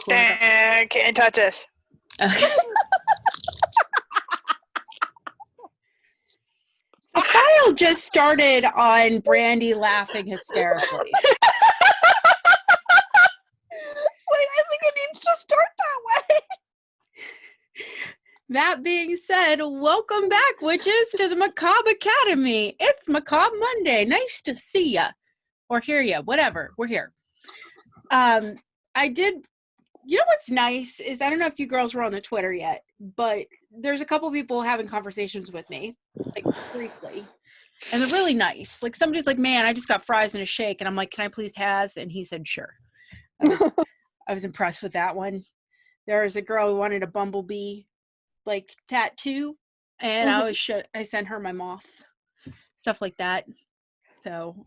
cool. Can't touch this. Okay. The file just started on Brandy laughing hysterically. Wait, I think it needs to start that way. That being said, welcome back, witches, to the Macabre Academy. It's Macabre Monday. Nice to see ya. Or hear ya. Whatever. We're here. You know what's nice is, I don't know if you girls were on the Twitter yet, but there's a couple people having conversations with me, like briefly. And they're really nice. Like somebody's like, man, I just got fries and a shake. And I'm like, can I please has? And he said, sure. I was impressed with that one. There was a girl who wanted a bumblebee like tattoo. And I sent her my moth, stuff like that. So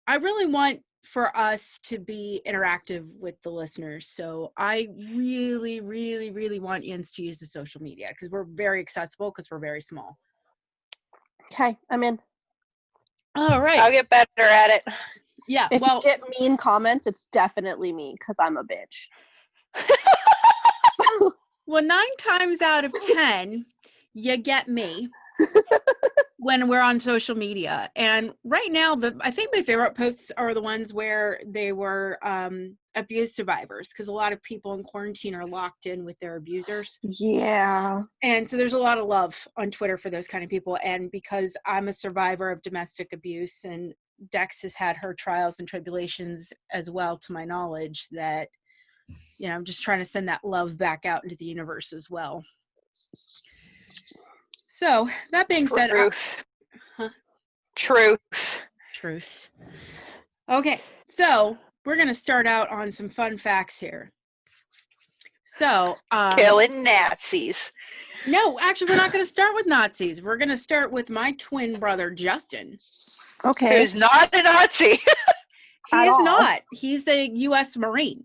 I really want for us to be interactive with the listeners. So I really, really, really want Jens to use the social media because we're very accessible because we're very small. Okay, I'm in. All right. I'll get better at it. Yeah. If you get mean comments, it's definitely me because I'm a bitch. Well, 9 times out of 10, you get me when we're on social media. And right now, I think my favorite posts are the ones where they were abuse survivors, because a lot of people in quarantine are locked in with their abusers. Yeah. And so there's a lot of love on Twitter for those kind of people. And because I'm a survivor of domestic abuse, and Dex has had her trials and tribulations as well, to my knowledge, that, you know, I'm just trying to send that love back out into the universe as well. So that being said, Truth. Okay, so we're going to start out on some fun facts here. So, killing Nazis. No, actually, we're not going to start with Nazis. We're going to start with my twin brother, Justin. Okay. Who's not a Nazi. He is not. He's a U.S. Marine.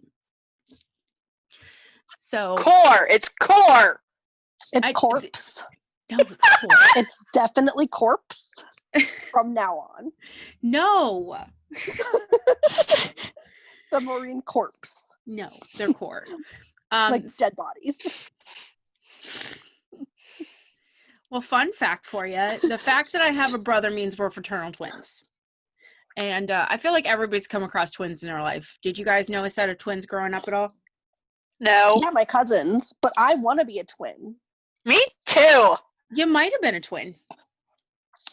So core. It's core. It's corpse. No, it's core. It's definitely corpse from now on. No. The Marine corpse. No, they're core. Like dead bodies. Well, fun fact for you. The fact that I have a brother means we're fraternal twins. And I feel like everybody's come across twins in their life. Did you guys know a set of twins growing up at all? No. Yeah, my cousins. But I want to be a twin. Me too. You might have been a twin.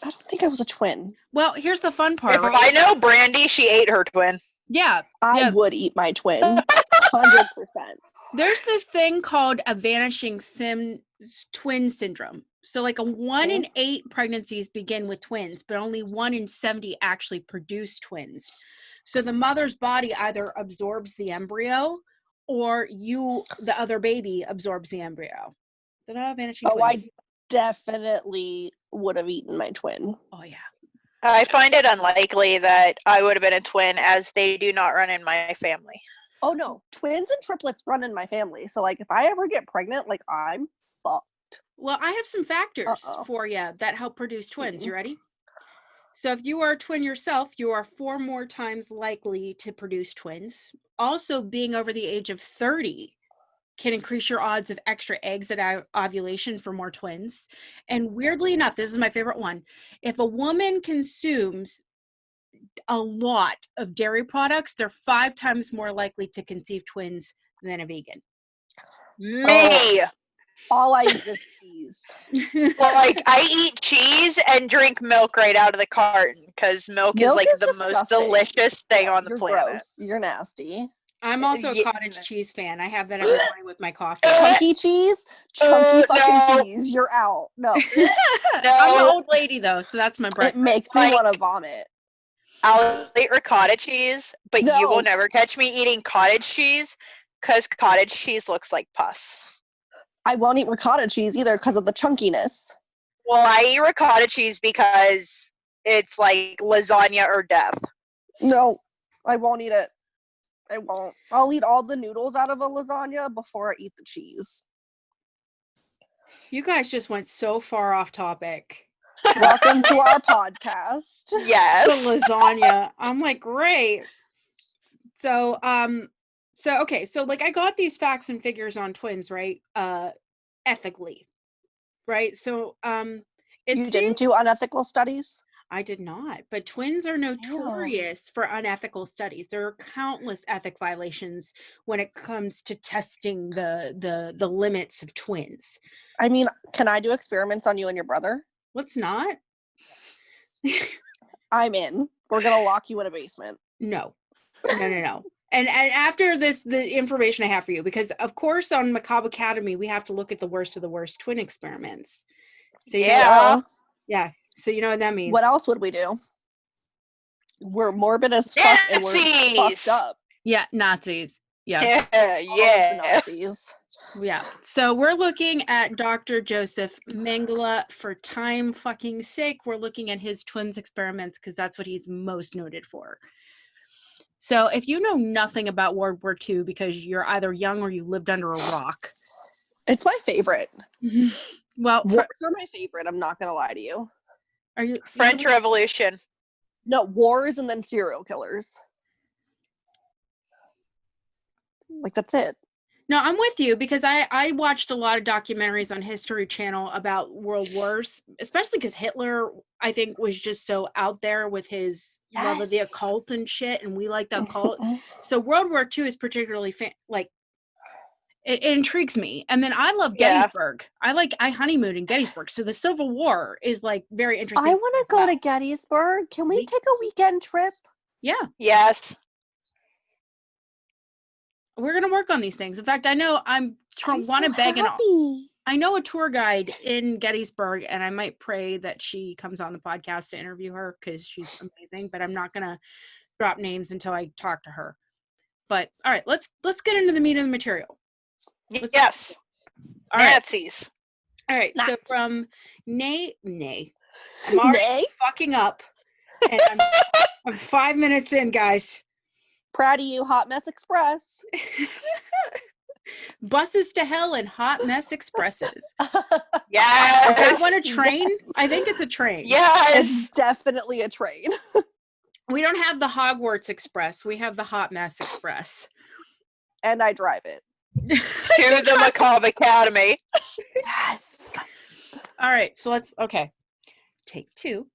I don't think I was a twin. Well, here's the fun part. If I know Brandy, she ate her twin. Yeah. I would eat my twin. 100%. There's this thing called a vanishing twin syndrome. So like 1 in 8 pregnancies begin with twins, but only 1 in 70 actually produce twins. So the mother's body either absorbs the embryo or the other baby absorbs the embryo. Vanishing twins. I definitely would have eaten my twin. Oh, yeah. I find it unlikely that I would have been a twin, as they do not run in my family. Oh, no. Twins and triplets run in my family. So, like, if I ever get pregnant, like, I'm fucked. Well, I have some factors for you that help produce twins. You ready? So if you are a twin yourself, you are 4 more times likely to produce twins. Also, being over the age of 30 can increase your odds of extra eggs at ovulation for more twins. And weirdly enough, this is my favorite one. If a woman consumes a lot of dairy products, they're 5 times more likely to conceive twins than a vegan. Me! All I eat is cheese. Like, I eat cheese and drink milk right out of the carton, because milk is like the disgusting. most delicious thing on the planet. Gross. You're nasty. I'm also a cottage cheese fan. I have that every morning with my coffee. Chunky cheese? Chunky fucking cheese. You're out. No. I'm an old lady, though, so that's my breakfast. It makes me want to vomit. I'll eat ricotta cheese, but you will never catch me eating cottage cheese, because cottage cheese looks like pus. I won't eat ricotta cheese either because of the chunkiness. Well, I eat ricotta cheese because it's like lasagna or death. No, I won't eat it. I won't. I'll eat all the noodles out of a lasagna before I eat the cheese. You guys just went so far off topic. Welcome to our podcast. Yes. The lasagna. I'm like, great. So, So, okay. So like I got these facts and figures on twins, right? Ethically, right? So, it You seems didn't do unethical studies? I did not, but twins are Damn. notorious for unethical studies. There are countless ethic violations when it comes to testing the limits of twins. I mean, can I do experiments on you and your brother? Let's not. I'm in. We're gonna lock you in a basement. No. And after this, the information I have for you, because of course on Macabre Academy we have to look at the worst of the worst twin experiments. So you know, Yeah. yeah. So you know what that means. What else would we do? We're morbid as fuck and we're Nazis! fucked up. Yeah, Nazis. Yeah. Yeah, All of the yeah. Nazis. Yeah. So we're looking at Dr. Joseph Mengele. For time fucking sake, we're looking at his twins experiments because that's what he's most noted for. So if you know nothing about World War II because you're either young or you lived under a rock. It's my favorite. Well, Wars are my favorite, I'm not gonna lie to you. are you French Revolution. No, wars and then serial killers. Like, that's it. No, I'm with you because I watched a lot of documentaries on History Channel about world wars, especially because Hitler, I think, was just so out there with his love of the Yes. occult and shit, and we like the occult. So World War II is particularly it intrigues me. And then I love Yeah. Gettysburg. I honeymooned in Gettysburg, so the Civil War is like very interesting. I want to go to Gettysburg. Can we take a weekend trip? Yeah. Yes. We're gonna work on these things. In fact, I know I know a tour guide in Gettysburg, and I might pray that she comes on the podcast to interview her because she's amazing. But I'm not gonna drop names until I talk to her. But all right, let's get into the meat of the material. Yes. All right. Nazis. All right. So Nazis. from Nay, I'm already fucking up, and I'm 5 minutes in, guys. Proud of you, Hot Mess Express. Buses to hell and hot mess expresses. Yes. Is that one a train? I think it's a train. Yes. It's definitely a train. We don't have the Hogwarts Express. We have the Hot Mess Express. And I drive it. To the Macabre Academy. Yes. All right, so take two.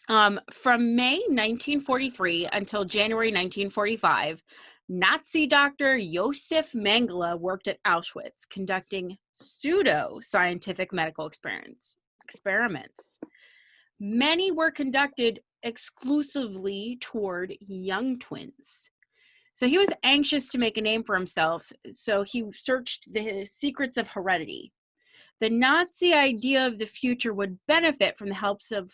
From May 1943 until January 1945, Nazi doctor Josef Mengele worked at Auschwitz, conducting pseudo-scientific medical experiments. Many were conducted exclusively toward young twins. So he was anxious to make a name for himself, so he searched the secrets of heredity. The Nazi idea of the future would benefit from the helps of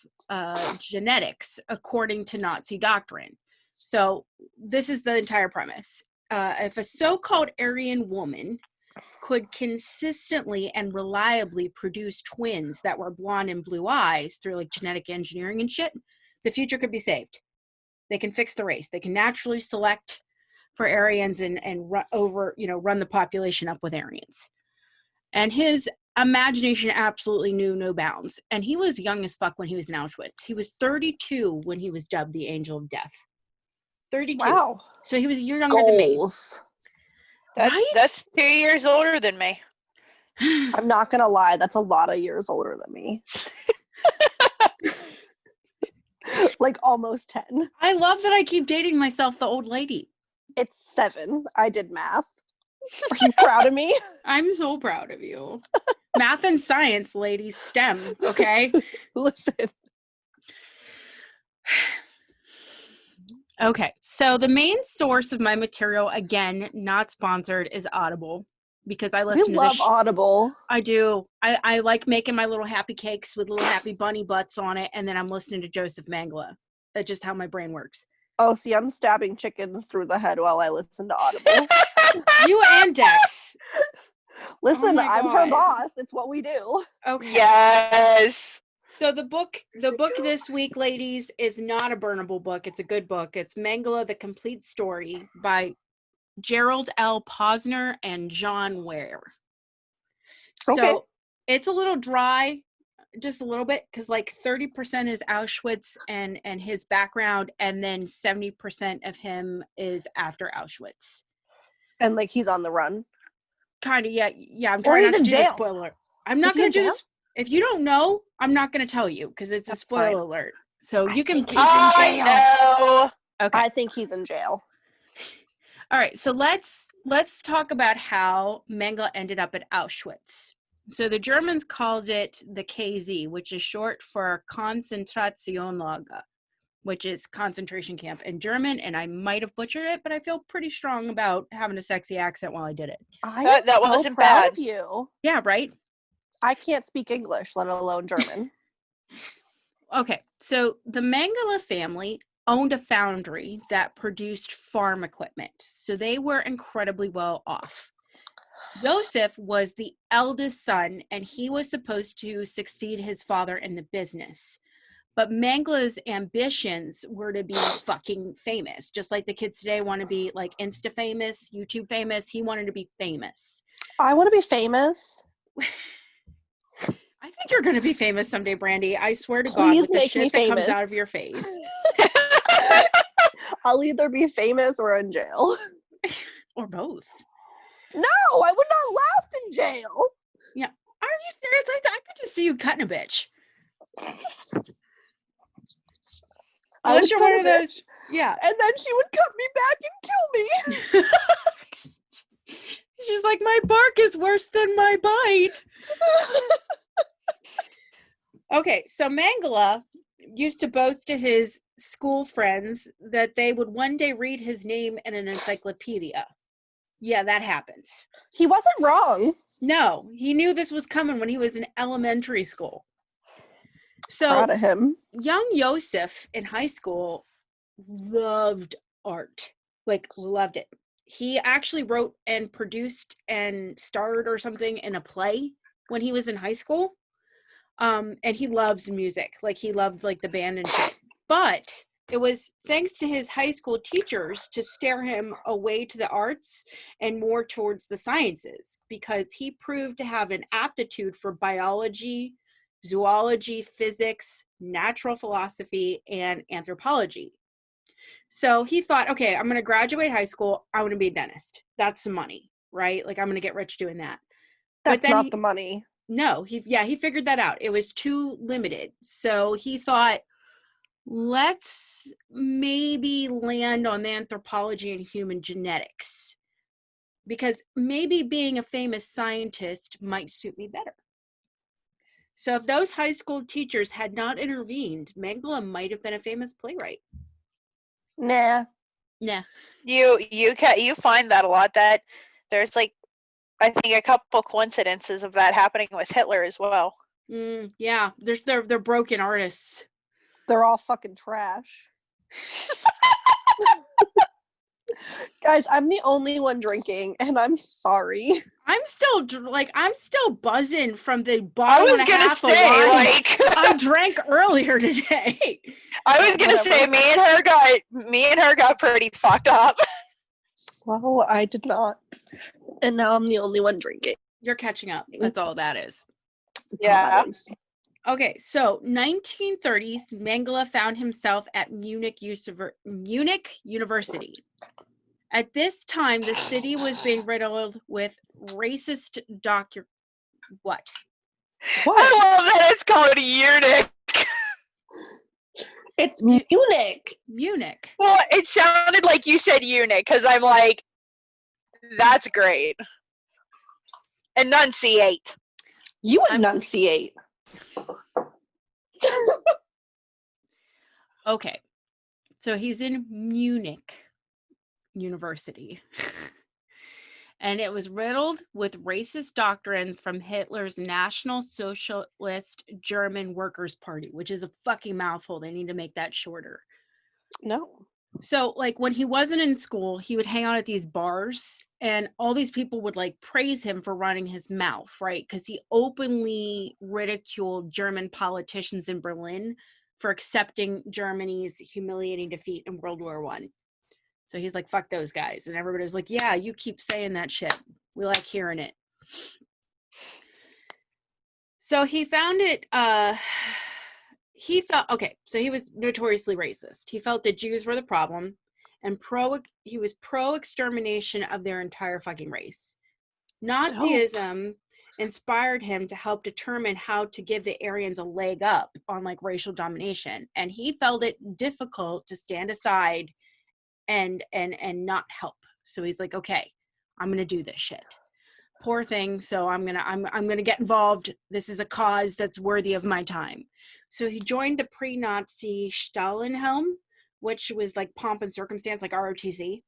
genetics, according to Nazi doctrine. So this is the entire premise. If a so-called Aryan woman could consistently and reliably produce twins that were blonde and blue eyes through like genetic engineering and shit, the future could be saved. They can fix the race. They can naturally select for Aryans and run the population up with Aryans. And his imagination absolutely knew no bounds. And he was young as fuck when he was in Auschwitz. He was 32 when he was dubbed the Angel of Death. 32. Wow. So he was a year younger than me. That's 2 years older than me. I'm not gonna lie, that's a lot of years older than me. Like almost 10. I love that I keep dating myself the old lady. It's 7. I did math. Are you proud of me? I'm so proud of you. Math and science, ladies, STEM, okay? Listen. Okay, so the main source of my material, again, not sponsored, is Audible. Because I listen to love Audible. I do. I like making my little happy cakes with little happy bunny butts on it, and then I'm listening to Joseph Mengele. That's just how my brain works. Oh, see, I'm stabbing chickens through the head while I listen to Audible. You and Dex. Listen, Oh I'm her boss. It's what we do. Okay. Yes. So the book this week, ladies, is not a burnable book. It's a good book. It's Mengele, The Complete Story by Gerald L. Posner and John Ware. Okay. So it's a little dry, just a little bit, because like 30% is Auschwitz and his background, and then 70% of him is after Auschwitz. And like he's on the run. Kind of, yeah. I'm Or trying he's not to in do the jail. spoiler. I'm not Is he going in to do jail? this. If you don't know, I'm not going to tell you because it's a That's spoiler fine. alert. So you can. think he's in jail. I know. Okay. I think he's in jail. All right. So let's talk about how Mengele ended up at Auschwitz. So the Germans called it the KZ, which is short for Konzentrationslager, which is concentration camp in German. And I might have butchered it, but I feel pretty strong about having a sexy accent while I did it. I am That so wasn't proud bad. of you. Yeah, right? I can't speak English, let alone German. Okay, so the Mengele family owned a foundry that produced farm equipment. So they were incredibly well off. Joseph was the eldest son, and he was supposed to succeed his father in the business. But Mengele's ambitions were to be fucking famous. Just like the kids today want to be like Insta famous, YouTube famous. He wanted to be famous. I want to be famous. I think you're going to be famous someday, Brandy. I swear to God, Please with the make me shit that comes out famous. of your face. I'll either be famous or in jail. Or both. No, I would not last in jail. Yeah. Are you serious? I could just see you cutting a bitch. Unless you're one of those. Yeah. And then she would cut me back and kill me. She's like, my bark is worse than my bite. Okay, so Mengele used to boast to his school friends that they would one day read his name in an encyclopedia. Yeah, that happens. He wasn't wrong. No, he knew this was coming when he was in elementary school. So Proud of him. young Joseph in high school loved art, like loved it. He actually wrote and produced and starred or something in a play when he was in high school. And he loves music. Like he loved like the band and shit. But it was thanks to his high school teachers to steer him away to the arts and more towards the sciences, because he proved to have an aptitude for biology, zoology, physics, natural philosophy, and anthropology. So he thought, okay, I'm going to graduate high school. I want to be a dentist. That's some money, right? Like I'm going to get rich doing that. That's not the money. No, he figured that out. It was too limited. So he thought, let's maybe land on anthropology and human genetics, because maybe being a famous scientist might suit me better. So if those high school teachers had not intervened, Mengele might have been a famous playwright. Nah. You find that a lot, that there's like, I think a couple coincidences of that happening with Hitler as well. Yeah, they're broken artists. They're all fucking trash. Guys, I'm the only one drinking, and I'm sorry. I'm still buzzing from the bottle I was and a gonna half of say, wine like, I drank earlier today. I was gonna say, me and her got pretty fucked up. Well, I did not. And now I'm the only one drinking. You're catching up. That's all that is. Yeah. Okay, so 1930s, Mengele found himself at Munich University. At this time, the city was being riddled with racist What? I love that it's called eunuch. It's Munich. Munich. Well, it sounded like you said eunuch, because I'm like, that's great. Enunciate. You enunciate. Okay, so he's in Munich University. And it was riddled with racist doctrines from Hitler's National Socialist German Workers' Party, which is a fucking mouthful. They need to make that shorter. No. So, like, when he wasn't in school, he would hang out at these bars, and all these people would, like, praise him for running his mouth, right? Because he openly ridiculed German politicians in Berlin for accepting Germany's humiliating defeat in World War I. So he's like, fuck those guys. And everybody was like, yeah, you keep saying that shit. We like hearing it. So he found it, so he was notoriously racist. He felt that Jews were the problem and he was pro-extermination of their entire fucking race. Dope. Nazism inspired him to help determine how to give the Aryans a leg up on like racial domination, and he felt it difficult to stand aside and not help. So he's like, okay, I'm gonna do this shit. Poor thing. So I'm gonna get involved. This is a cause that's worthy of my time. So he joined the pre-Nazi Stalinhelm, which was like pomp and circumstance, like ROTC,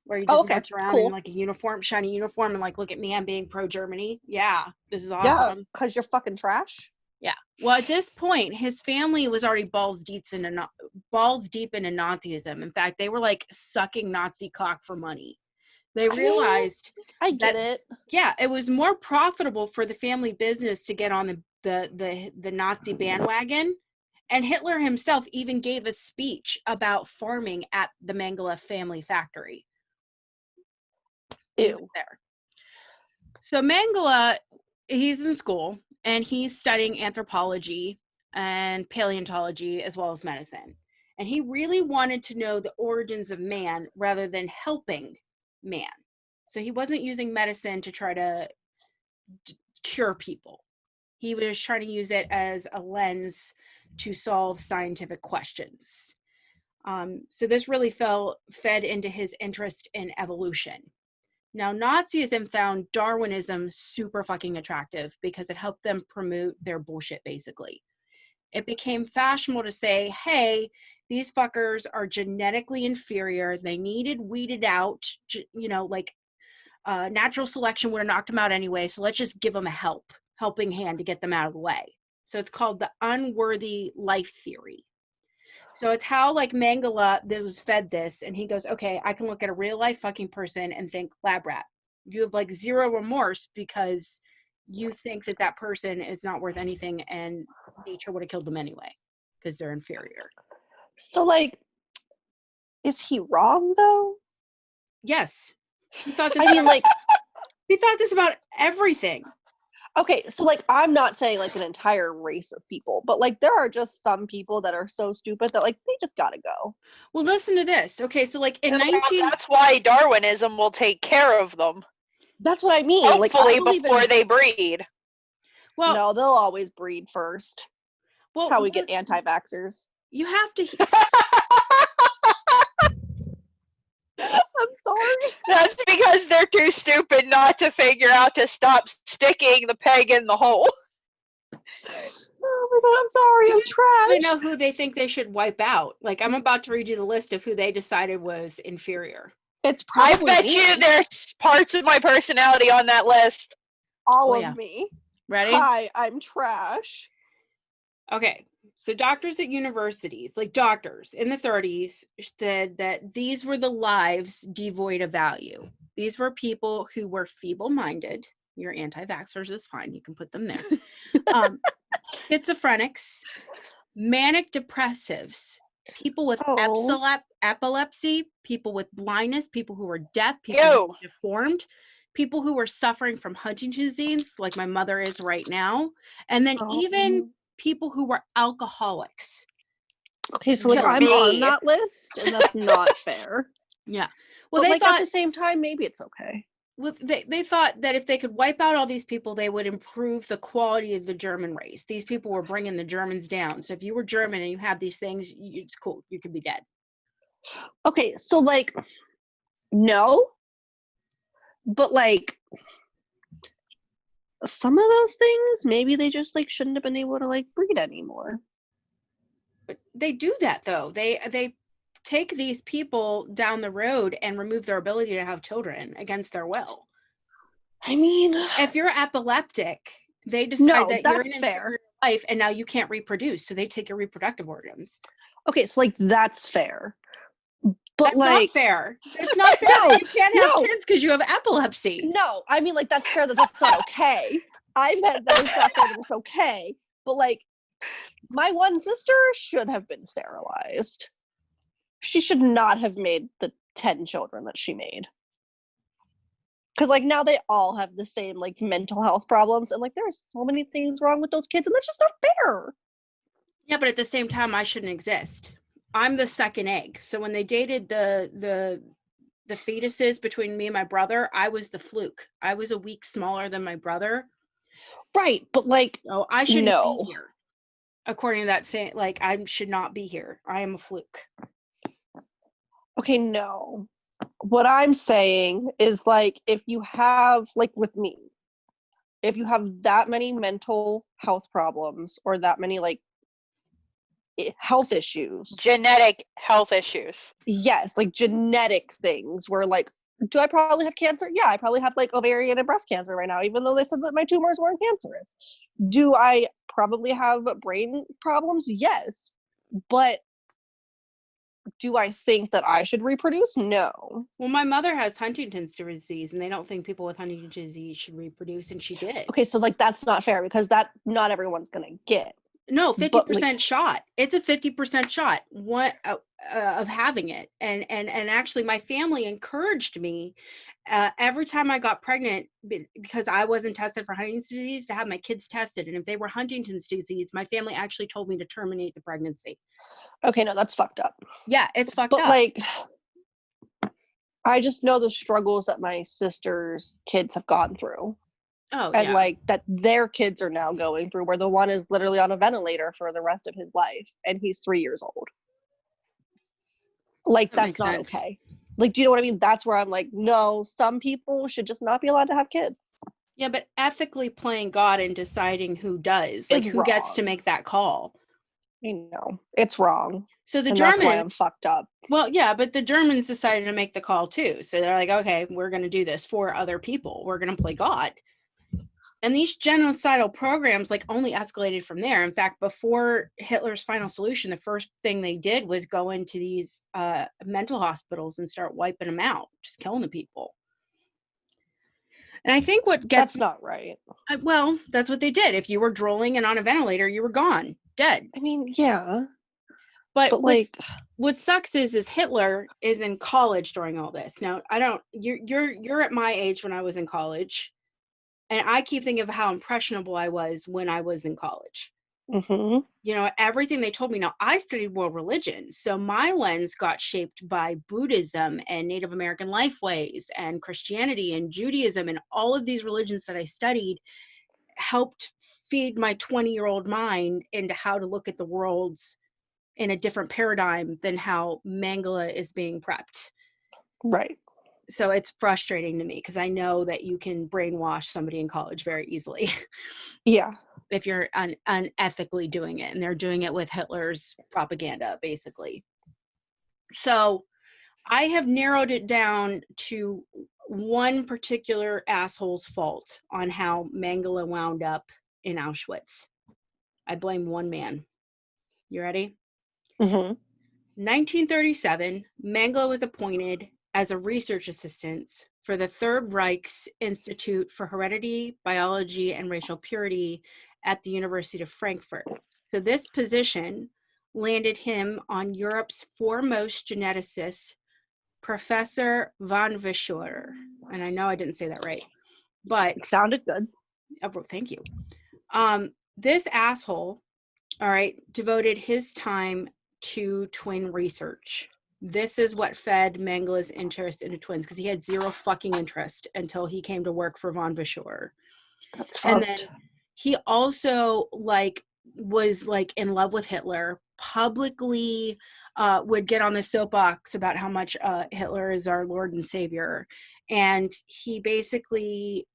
where you just march around in like a uniform, shiny uniform, and like, look at me, I'm being pro-Germany. Yeah, this is awesome. Yeah, because you're fucking trash. Yeah. Well, at this point, his family was already balls deep into Nazism. In fact, they were like sucking Nazi cock for money. They realized I get it. Yeah, it was more profitable for the family business to get on the Nazi bandwagon. And Hitler himself even gave a speech about farming at the Mengele family factory. Ew. There. So Mengele, he's in school and he's studying anthropology and paleontology as well as medicine. And he really wanted to know the origins of man rather than helping man. So he wasn't using medicine to try to cure people. He was trying to use it as a lens to solve scientific questions. So this really fed into his interest in evolution. Now, Nazism found Darwinism super fucking attractive because it helped them promote their bullshit, basically. It became fashionable to say, hey, these fuckers are genetically inferior. They needed weeded out, natural selection would have knocked them out anyway. So let's just give them a helping hand to get them out of the way. So it's called the unworthy life theory. So it's how like Mengele was fed this, and he goes, okay, I can look at a real life fucking person and think lab rat. You have like zero remorse because you think that person is not worth anything and nature would have killed them anyway because they're inferior. So like, is he wrong though? Yes. He thought this he thought this about everything. Okay, so like, I'm not saying like an entire race of people, but like there are just some people that are so stupid that like they just gotta go. Well, listen to this. Okay, so like in that's why Darwinism will take care of them. That's what I mean. Hopefully before they breed. Well, no, they'll always breed first. Well, that's how we get anti-vaxxers. You have to I'm sorry. That's because they're too stupid not to figure out to stop sticking the peg in the hole. Oh my god, I'm sorry, I'm trash. I know who they think they should wipe out. Like, I'm about to read you the list of who they decided was inferior. It's probably I bet you there's parts of my personality on that list. All of me. Ready? Hi, I'm trash. Okay. So doctors at universities, like doctors in the 30s, said that these were the lives devoid of value. These were people who were feeble-minded. Your anti-vaxxers is fine. You can put them there. Schizophrenics, manic depressives, people with epilepsy, people with blindness, people who were deaf, people who were deformed, people who were suffering from Huntington's disease, like my mother is right now, and then even people who were alcoholics. Okay, so like I'm on that list, and that's not fair. Yeah. Well, but, they thought, at the same time, maybe it's okay. Well, they thought that if they could wipe out all these people, they would improve the quality of the German race. These people were bringing the Germans down. So if you were German and you have these things, it's cool. You could be dead. Okay, so like, no, but like, some of those things, maybe they just like shouldn't have been able to like breed anymore. But they do that though. They take these people down the road and remove their ability to have children against their will. I mean, if you're epileptic, they decide that you're in fair life and now you can't reproduce, so they take your reproductive organs. Okay, so like that's fair. But that's like, not fair. It's not fair. No, you can't have kids because you have epilepsy. No, I mean like that's fair that that's not okay. I meant that it's not fair that it's okay. But like, my one sister should have been sterilized. She should not have made the 10 children that she made. Because like now they all have the same like mental health problems, and like there are so many things wrong with those kids, and that's just not fair. Yeah, but at the same time, I shouldn't exist. I'm the second egg. So when they dated the fetuses between me and my brother, I was the fluke. I was a week smaller than my brother. Right, but like, So I shouldn't no. be here. According to that saying, like, I should not be here. I am a fluke. Okay, no. What I'm saying is, like, if you have, like, with me, if you have that many mental health problems or that many, like, health issues, Genetic health issues. yes, like genetic things where, like, do I probably have cancer? Yeah, I probably have like ovarian and breast cancer right now, even though they said that my tumors weren't cancerous. Do I probably have brain problems? Yes. But do I think that I should reproduce? No. Well, my mother has Huntington's disease, and they don't think people with Huntington's disease should reproduce, and she did. Okay, so like that's not fair because that not everyone's gonna get. No, 50% like, shot. It's a 50% shot of having it. And actually my family encouraged me every time I got pregnant, because I wasn't tested for Huntington's disease, to have my kids tested. And if they were Huntington's disease, my family actually told me to terminate the pregnancy. Okay, no, that's fucked up. Yeah, it's fucked But up. like, I just know the struggles that my sister's kids have gone through. Oh, and yeah. like that their kids are now going through, where the one is literally on a ventilator for the rest of his life and he's 3 years old. Like, That that's makes not sense. okay. Like, do you know what I mean? That's where I'm like, no, some people should just not be allowed to have kids. Yeah, but ethically playing God and deciding who does, like, It's who gets to wrong. make that call. You know, it's wrong. So the And Germans, that's why I'm fucked up. well, yeah, but the Germans decided to make the call too. So they're like, okay, we're going to do this for other people. We're going to play God. And these genocidal programs, like, only escalated from there. In fact, before Hitler's final solution, the first thing they did was go into these mental hospitals and start wiping them out, just killing the people. And I think what gets... That's not right. Well, that's what they did. If you were drooling and on a ventilator, you were gone, dead. I mean, yeah. But like, what sucks is Hitler is in college during all this. Now, you're at my age when I was in college. And I keep thinking of how impressionable I was when I was in college. mm-hmm. You know, everything they told me. Now, I studied world religions, so my lens got shaped by Buddhism and Native American lifeways and Christianity and Judaism, and all of these religions that I studied helped feed my 20-year-old mind into how to look at the worlds in a different paradigm than how Mengele is being prepped. Right. So it's frustrating to me because I know that you can brainwash somebody in college very easily. Yeah. If you're unethically doing it, and they're doing it with Hitler's propaganda, basically. So I have narrowed it down to one particular asshole's fault on how Mengele wound up in Auschwitz. I blame one man. You ready? Mm-hmm. 1937, Mengele was appointed as a research assistant for the Third Reich's Institute for Heredity, Biology, and Racial Purity at the University of Frankfurt. So this position landed him on Europe's foremost geneticist, Professor von Vischler. And I know I didn't say that right, but... It sounded good. Oh, thank you. This asshole, all right, devoted his time to twin research. This is what fed Mengele's interest into twins, because he had zero fucking interest until he came to work for von Vischler. That's fucked. And then he also was in love with Hitler, publicly would get on the soapbox about how much Hitler is our Lord and Savior. And he basically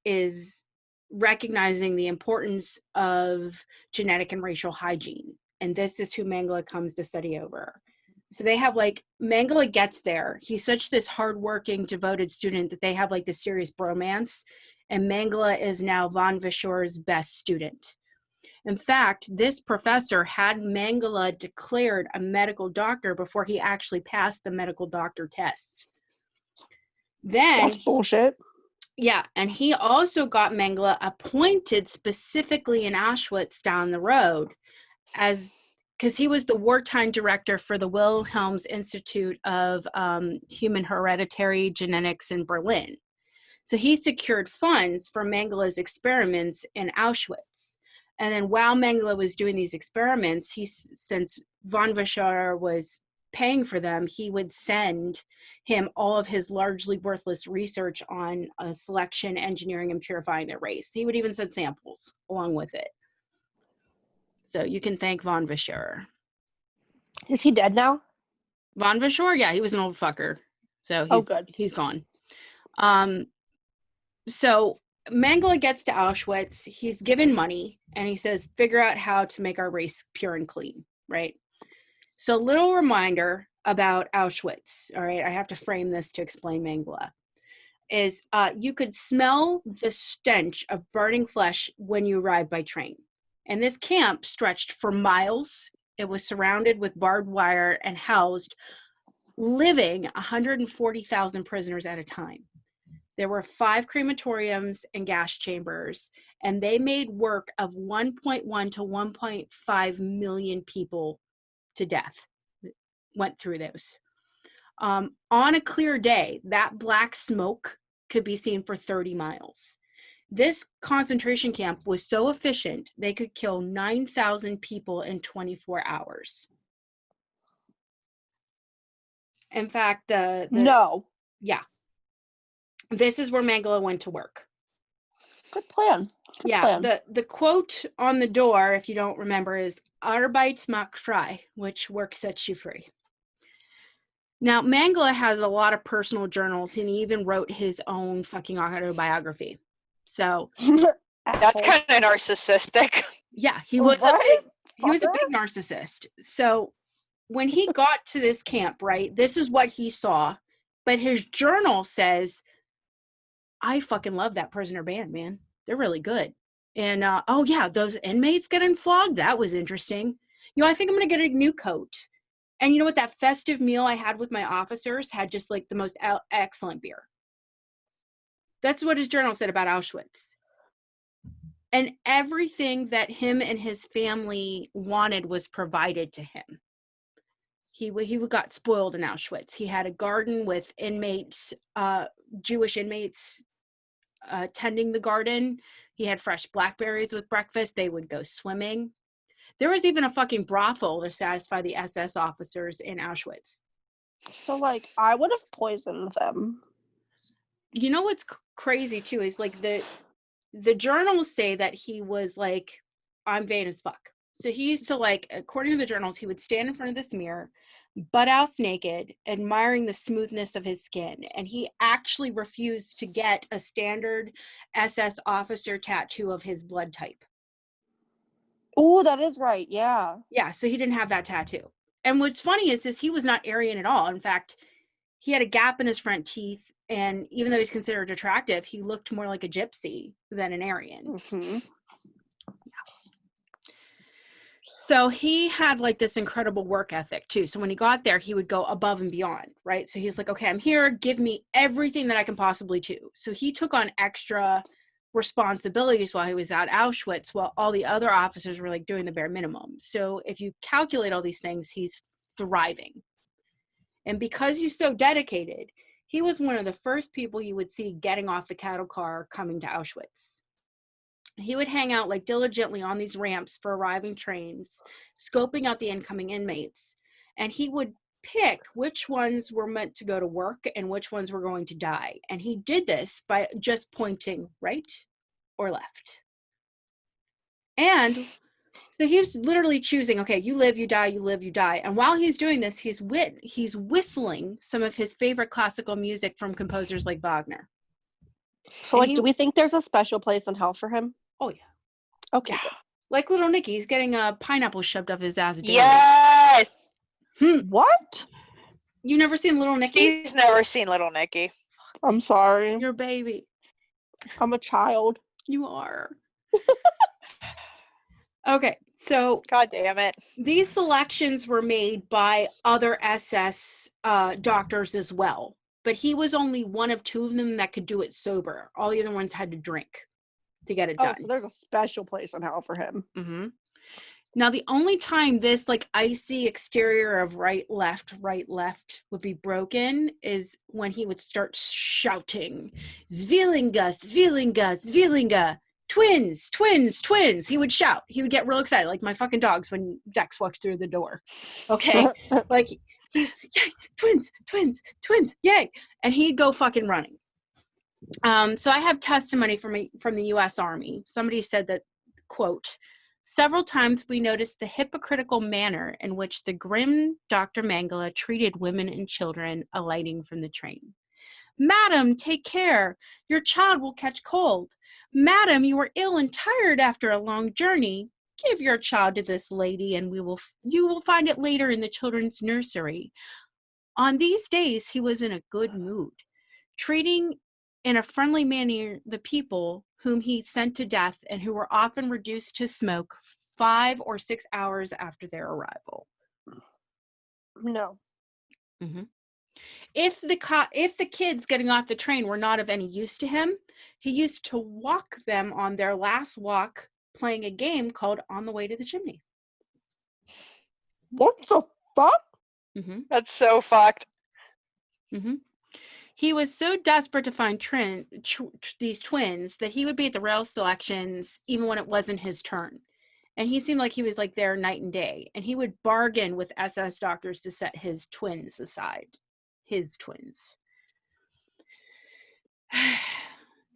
is recognizing the importance of genetic and racial hygiene. And this is who Mengele comes to study over. So they have Mengele gets there. He's such this hardworking, devoted student that they have this serious bromance. And Mengele is now von Vischler's best student. In fact, this professor had Mengele declared a medical doctor before he actually passed the medical doctor tests. Then that's bullshit. Yeah, and he also got Mengele appointed specifically in Auschwitz down the road, because he was the wartime director for the Wilhelms Institute of Human Hereditary Genetics in Berlin. So he secured funds for Mengele's experiments in Auschwitz. And then while Mengele was doing these experiments, since von Vischer was paying for them, he would send him all of his largely worthless research on selection, engineering, and purifying their race. He would even send samples along with it. So you can thank von Vischer. Is he dead now? Von Vischer? Yeah, he was an old fucker. So he's gone. So Mengele gets to Auschwitz. He's given money, and he says, figure out how to make our race pure and clean, right? So little reminder about Auschwitz, all right? I have to frame this to explain Mengele. Is you could smell the stench of burning flesh when you arrived by train. And this camp stretched for miles. It was surrounded with barbed wire and housed living 140,000 prisoners at a time. There were 5 crematoriums and gas chambers, and they made work of 1.1 to 1.5 million people to death. Went through those. On a clear day, that black smoke could be seen for 30 miles. This concentration camp was so efficient, they could kill 9,000 people in 24 hours. In fact, no. Yeah. This is where Mengele went to work. Good plan. Good plan. The quote on the door, if you don't remember, is Arbeit macht frei, which work sets you free. Now, Mengele has a lot of personal journals, and he even wrote his own fucking autobiography. So that's kind of narcissistic. Yeah, he was a big narcissist. So when he got to this camp, right, this is what he saw. But his journal says, I fucking love that prisoner band, man. They're really good. And, oh yeah, those inmates getting flogged, that was interesting. I think I'm going to get a new coat. And you know what? That festive meal I had with my officers had just like the most excellent beer. That's what his journal said about Auschwitz. And everything that him and his family wanted was provided to him. He got spoiled in Auschwitz. He had a garden with inmates, Jewish inmates, tending the garden. He had fresh blackberries with breakfast. They would go swimming. There was even a fucking brothel to satisfy the SS officers in Auschwitz. So, like, I would have poisoned them. You know what's crazy, too, is, like, the journals say that he was, like, I'm vain as fuck. So he used to, like, according to the journals, he would stand in front of this mirror, butt-ass naked, admiring the smoothness of his skin. And he actually refused to get a standard SS officer tattoo of his blood type. Oh, that is right. Yeah. Yeah, so he didn't have that tattoo. And what's funny is he was not Aryan at all. In fact, he had a gap in his front teeth. And even though he's considered attractive, he looked more like a gypsy than an Aryan. Mm-hmm. So he had like this incredible work ethic too. So when he got there, he would go above and beyond, right? So he's like, okay, I'm here. Give me everything that I can possibly do. So he took on extra responsibilities while he was at Auschwitz, while all the other officers were like doing the bare minimum. So if you calculate all these things, he's thriving. And because he's so dedicated, he was one of the first people you would see getting off the cattle car coming to Auschwitz. He would hang out like diligently on these ramps for arriving trains, scoping out the incoming inmates. And he would pick which ones were meant to go to work and which ones were going to die. And he did this by just pointing right or left. And so he's literally choosing, okay, you live, you die, you live, you die. And while he's doing this, he's whistling some of his favorite classical music from composers like Wagner. So, like, do we think there's a special place in hell for him? Oh, yeah. Okay. Yeah. Like little Nicky, he's getting a pineapple shoved up his ass daily. Yes! What? You never seen Little Nicky? He's never seen Little Nicky. I'm sorry. You're a baby. I'm a child. You are. Okay, so God damn it. These selections were made by other SS doctors as well, but he was only one of 2 of them that could do it sober. All the other ones had to drink to get it done. So there's a special place in hell for him. Mm-hmm. Now, the only time this like icy exterior of right, left would be broken is when he would start shouting, Zwillinga, Zwillinga, Zwillinga, twins, twins, twins. He would shout. He would get real excited, like my fucking dogs when Dex walks through the door. Okay? Like, yay, twins, twins, twins, yay. And he'd go fucking running. So I have testimony from the U.S. Army. Somebody said that, quote, several times we noticed the hypocritical manner in which the grim Dr. Mengele treated women and children alighting from the train. Madam, take care. Your child will catch cold. Madam, you are ill and tired after a long journey. Give your child to this lady and you will find it later in the children's nursery. On these days, he was in a good mood, treating in a friendly manner the people whom he sent to death and who were often reduced to smoke 5 or 6 hours after their arrival. No. Mm-hmm. If the kids getting off the train were not of any use to him, he used to walk them on their last walk, playing a game called On the Way to the Chimney. What the fuck? Mm-hmm. That's so fucked. Mm-hmm. He was so desperate to find these twins that he would be at the rail selections even when it wasn't his turn. And he seemed like he was like there night and day. And he would bargain with SS doctors to set his twins aside. His twins.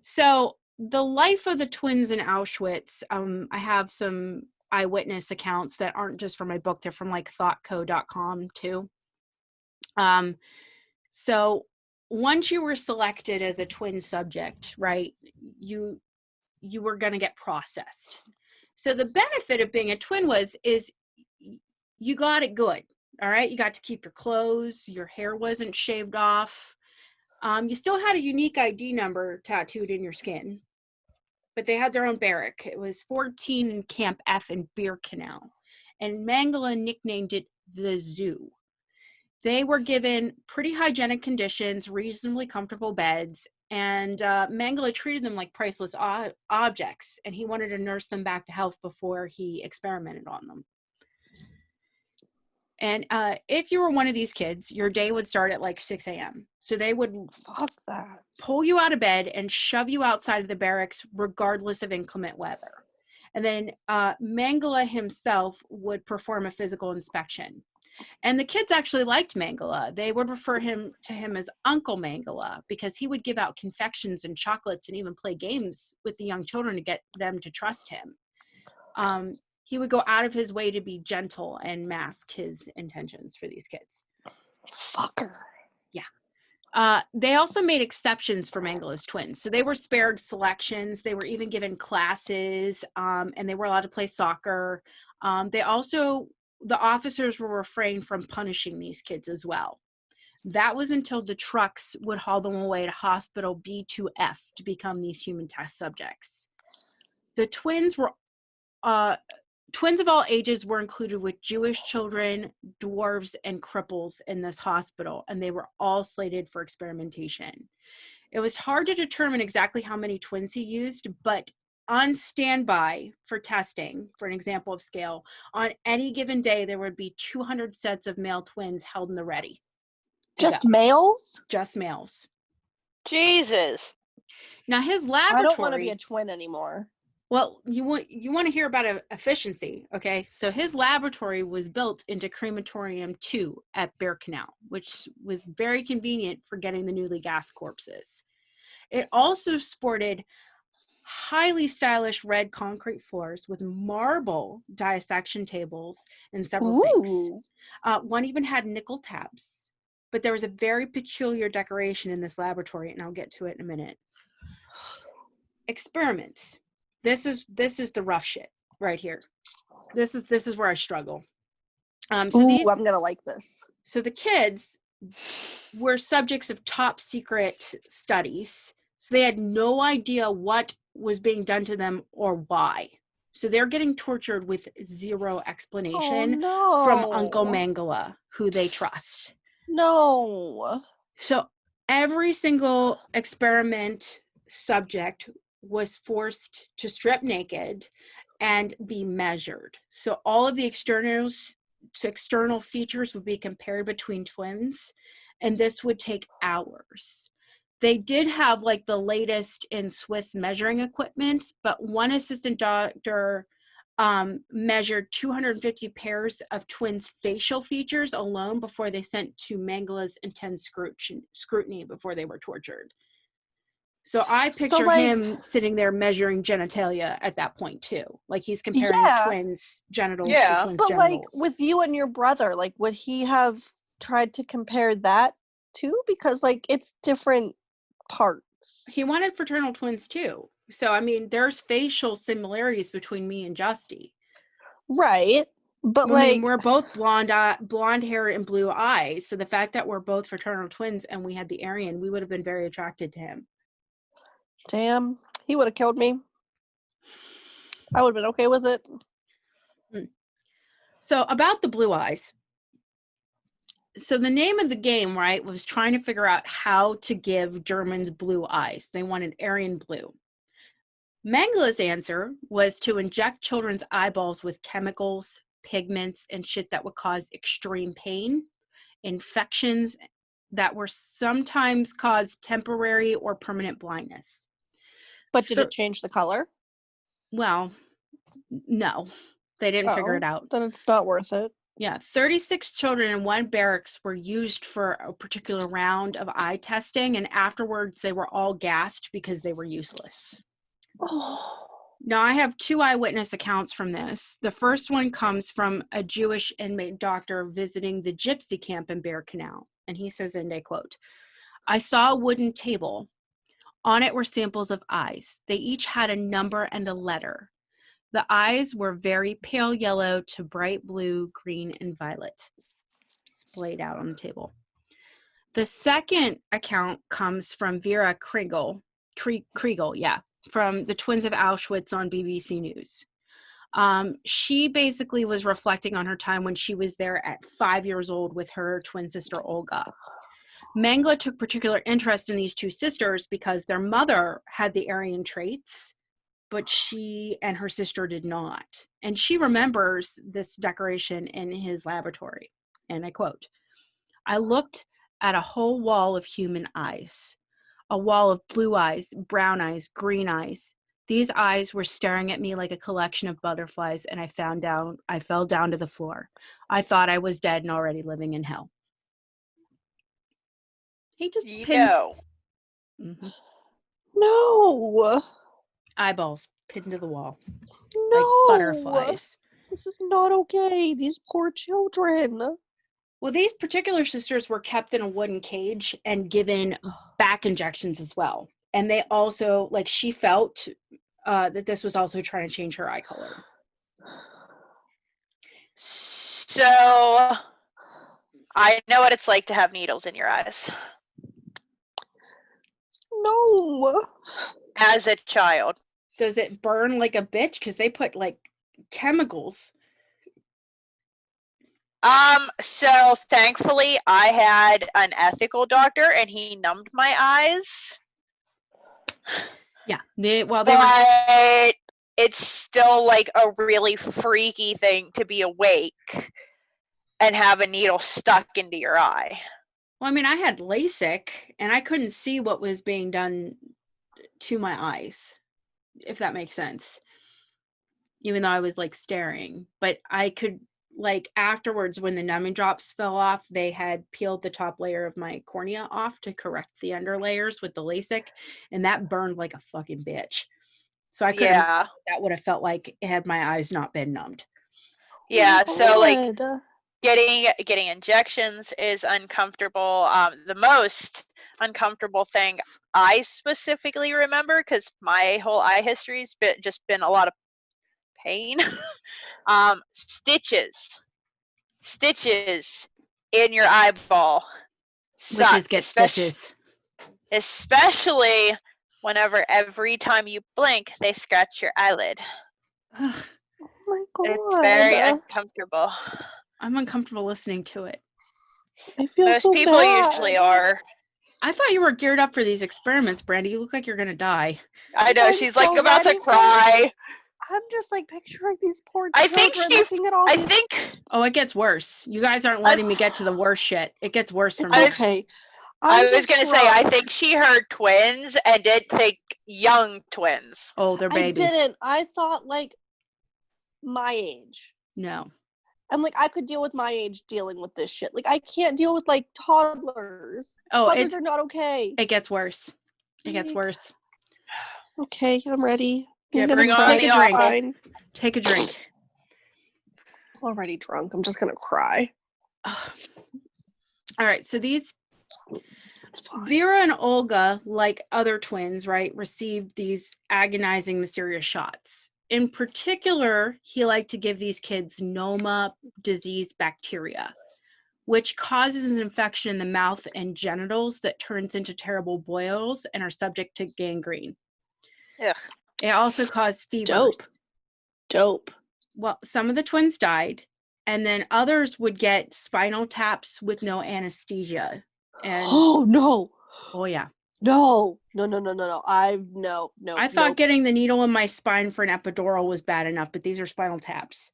So the life of the twins in Auschwitz, I have some eyewitness accounts that aren't just from my book. They're from like thoughtco.com too. So once you were selected as a twin subject, right, you were going to get processed. So the benefit of being a twin is you got it good. All right. You got to keep your clothes. Your hair wasn't shaved off. You still had a unique ID number tattooed in your skin, but they had their own barrack. It was 14 in Camp F in Birkenau, and Mengele nicknamed it the Zoo. They were given pretty hygienic conditions, reasonably comfortable beds, and Mengele treated them like priceless objects, and he wanted to nurse them back to health before he experimented on them. And if you were one of these kids, your day would start at like 6 a.m. So they would pull you out of bed and shove you outside of the barracks regardless of inclement weather. And then Mengele himself would perform a physical inspection. And the kids actually liked Mengele. They would refer to him as Uncle Mengele because he would give out confections and chocolates and even play games with the young children to get them to trust him. He would go out of his way to be gentle and mask his intentions for these kids. Fucker. Yeah. They also made exceptions for Mengele's twins. So they were spared selections. They were even given classes, and they were allowed to play soccer. The officers were refrained from punishing these kids as well. That was until the trucks would haul them away to Hospital B2F to become these human test subjects. The twins of all ages were included with Jewish children, dwarves, and cripples in this hospital, and they were all slated for experimentation. It was hard to determine exactly how many twins he used, but on standby for testing, for an example of scale, on any given day, there would be 200 sets of male twins held in the ready. Just males? Just males. Jesus. Now his laboratory. I don't want to be a twin anymore. Well, you want to hear about efficiency, okay? So his laboratory was built into Crematorium 2 at Birkenau, which was very convenient for getting the newly gassed corpses. It also sported highly stylish red concrete floors with marble dissection tables and several sinks. One even had nickel tabs, but there was a very peculiar decoration in this laboratory, and I'll get to it in a minute. Experiments. This is the rough shit right here. This is where I struggle. I'm gonna like this. So the kids were subjects of top secret studies. So they had no idea what was being done to them or why. So they're getting tortured with zero explanation from Uncle Mengele, who they trust. No. So every single experiment subject was forced to strip naked and be measured. So all of the external features would be compared between twins, and this would take hours. They did have like the latest in Swiss measuring equipment, but one assistant doctor measured 250 pairs of twins' facial features alone before they sent to Mengele's intense scrutiny before they were tortured. So I picture him sitting there measuring genitalia at that point too. Like he's comparing twins' genitals to twins' genitals. But like with you and your brother, like would he have tried to compare that too? Because like it's different parts. He wanted fraternal twins too. So I mean, there's facial similarities between me and Justy. Right. But I mean, we're both blonde hair and blue eyes. So the fact that we're both fraternal twins and we had the Aryan, we would have been very attracted to him. Damn, he would have killed me. I would have been okay with it. So about the blue eyes. So the name of the game, right, was trying to figure out how to give Germans blue eyes. They wanted Aryan blue. Mengele's answer was to inject children's eyeballs with chemicals, pigments, and shit that would cause extreme pain, infections that were sometimes cause temporary or permanent blindness. But did it change the color? Well, no. They didn't figure it out. Then it's not worth it. Yeah, 36 children in one barracks were used for a particular round of eye testing, and afterwards they were all gassed because they were useless. Oh. Now, I have 2 eyewitness accounts from this. The first one comes from a Jewish inmate doctor visiting the gypsy camp in Bear Canal, and he says, and I quote, "I saw a wooden table. On it were samples of eyes. They each had a number and a letter. The eyes were very pale yellow to bright blue, green, and violet, splayed out on the table." The second account comes from Vera Kriegel, from the Twins of Auschwitz on BBC News. She basically was reflecting on her time when she was there at 5 years old with her twin sister, Olga. Mengele took particular interest in these 2 sisters because their mother had the Aryan traits, but she and her sister did not. And she remembers this decoration in his laboratory. And I quote, "I looked at a whole wall of human eyes, a wall of blue eyes, brown eyes, green eyes. These eyes were staring at me like a collection of butterflies, and I fell down to the floor. I thought I was dead and already living in hell." He just pinned... Mm-hmm. No. Eyeballs pinned to the wall. No. Like butterflies. This is not okay. These poor children. Well, these particular sisters were kept in a wooden cage and given back injections as well. And they also, like, she felt that this was also trying to change her eye color. So, I know what it's like to have needles in your eyes. No. As a child. Does it burn like a bitch? Because they put, like, chemicals. So thankfully I had an ethical doctor and he numbed my eyes. Yeah. But it's still like a really freaky thing to be awake and have a needle stuck into your eye. Well, I mean, I had LASIK and I couldn't see what was being done to my eyes, if that makes sense. Even though I was like staring, but I could, like, afterwards when the numbing drops fell off, they had peeled the top layer of my cornea off to correct the under layers with the LASIK, and that burned like a fucking bitch. So I couldn't imagine what that would have felt like had my eyes not been numbed. Yeah, so like getting injections is uncomfortable. The most uncomfortable thing I specifically remember, because my whole eye history's just been a lot of pain. Stitches in your eyeball. Witches get stitches. Especially whenever every time you blink, they scratch your eyelid. Oh my God. It's very uncomfortable. I'm uncomfortable listening to it. I feel Most so people bad. usually are. I thought you were geared up for these experiments, Brandy. You look like you're gonna die. I know, she's so like about to cry. I'm just like picturing these poor children looking at all these... Oh, it gets worse. You guys aren't letting me get to the worst shit. It gets worse from here. Okay. I was going to say, I think she heard twins and didn't think young twins. Oh, they're babies. I didn't. I thought like my age. No. And like I could deal with my age dealing with this shit. Like I can't deal with like toddlers. Oh, toddlers are not okay. It gets worse. It gets worse. Okay, I'm ready. Yeah, bring on take the a drink. Fine. Take a drink. I'm already drunk. I'm just gonna cry. All right, so these It's fine. Vera and Olga, like other twins, right, received these agonizing, mysterious shots. In particular, he liked to give these kids Noma disease bacteria, which causes an infection in the mouth and genitals that turns into terrible boils and are subject to gangrene. Ugh. It also caused fevers. Dope. Well, some of the twins died, and then others would get spinal taps with no anesthesia. And Oh no. oh yeah. No. I thought getting the needle in my spine for an epidural was bad enough, but these are spinal taps.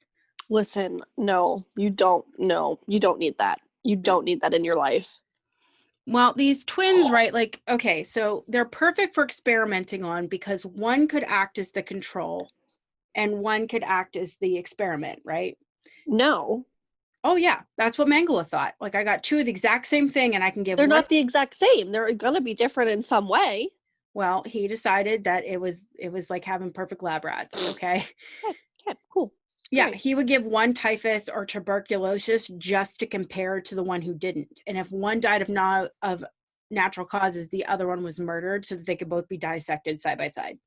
Listen, no, you don't. No, you don't need that. You don't need that in your life. Well, these twins, right, like, okay, so they're perfect for experimenting on because one could act as the control and one could act as the experiment, right? No. Oh, yeah, that's what Mengele thought. Like, I got two of the exact same thing and I can give They're one. not the exact same. They're going to be different in some way. Well, he decided that it was like having perfect lab rats, okay? Okay, cool. Yeah, Great. he would give one typhus or tuberculosis just to compare to the one who didn't. And if one died of natural causes, the other one was murdered so that they could both be dissected side by side.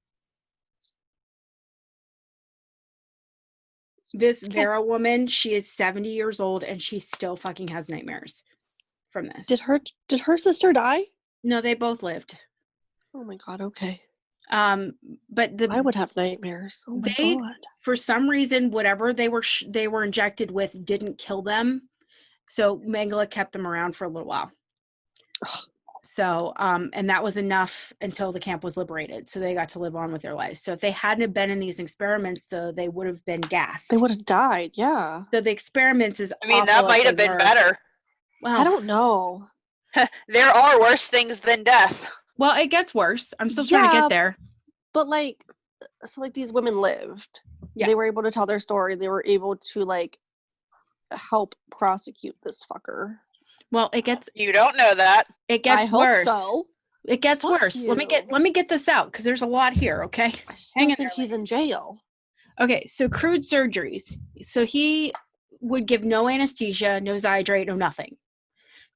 This Vera woman, she is 70 years old and she still fucking has nightmares from this. Did her sister die? No, they both lived. Oh my god, okay. But I would have nightmares. Oh my god. For some reason, whatever they were injected with didn't kill them. So Mengele kept them around for a little while. So, and that was enough until the camp was liberated. So they got to live on with their lives. So if they hadn't been in these experiments, though, they would have been gassed. They would have died, yeah. So the experiments is I mean, that might have been better. Well, I don't know. There are worse things than death. Well, it gets worse. I'm still trying to get there. But like, so like these women lived. Yeah. They were able to tell their story. They were able to like help prosecute this fucker. Well, it gets. You don't know that. It gets worse. So. It gets worse. You. Let me get this out because there's a lot here. Okay. I still think he's in jail. Okay, so Crude Surgeries. So he would give no anesthesia, no Zydrate, no nothing.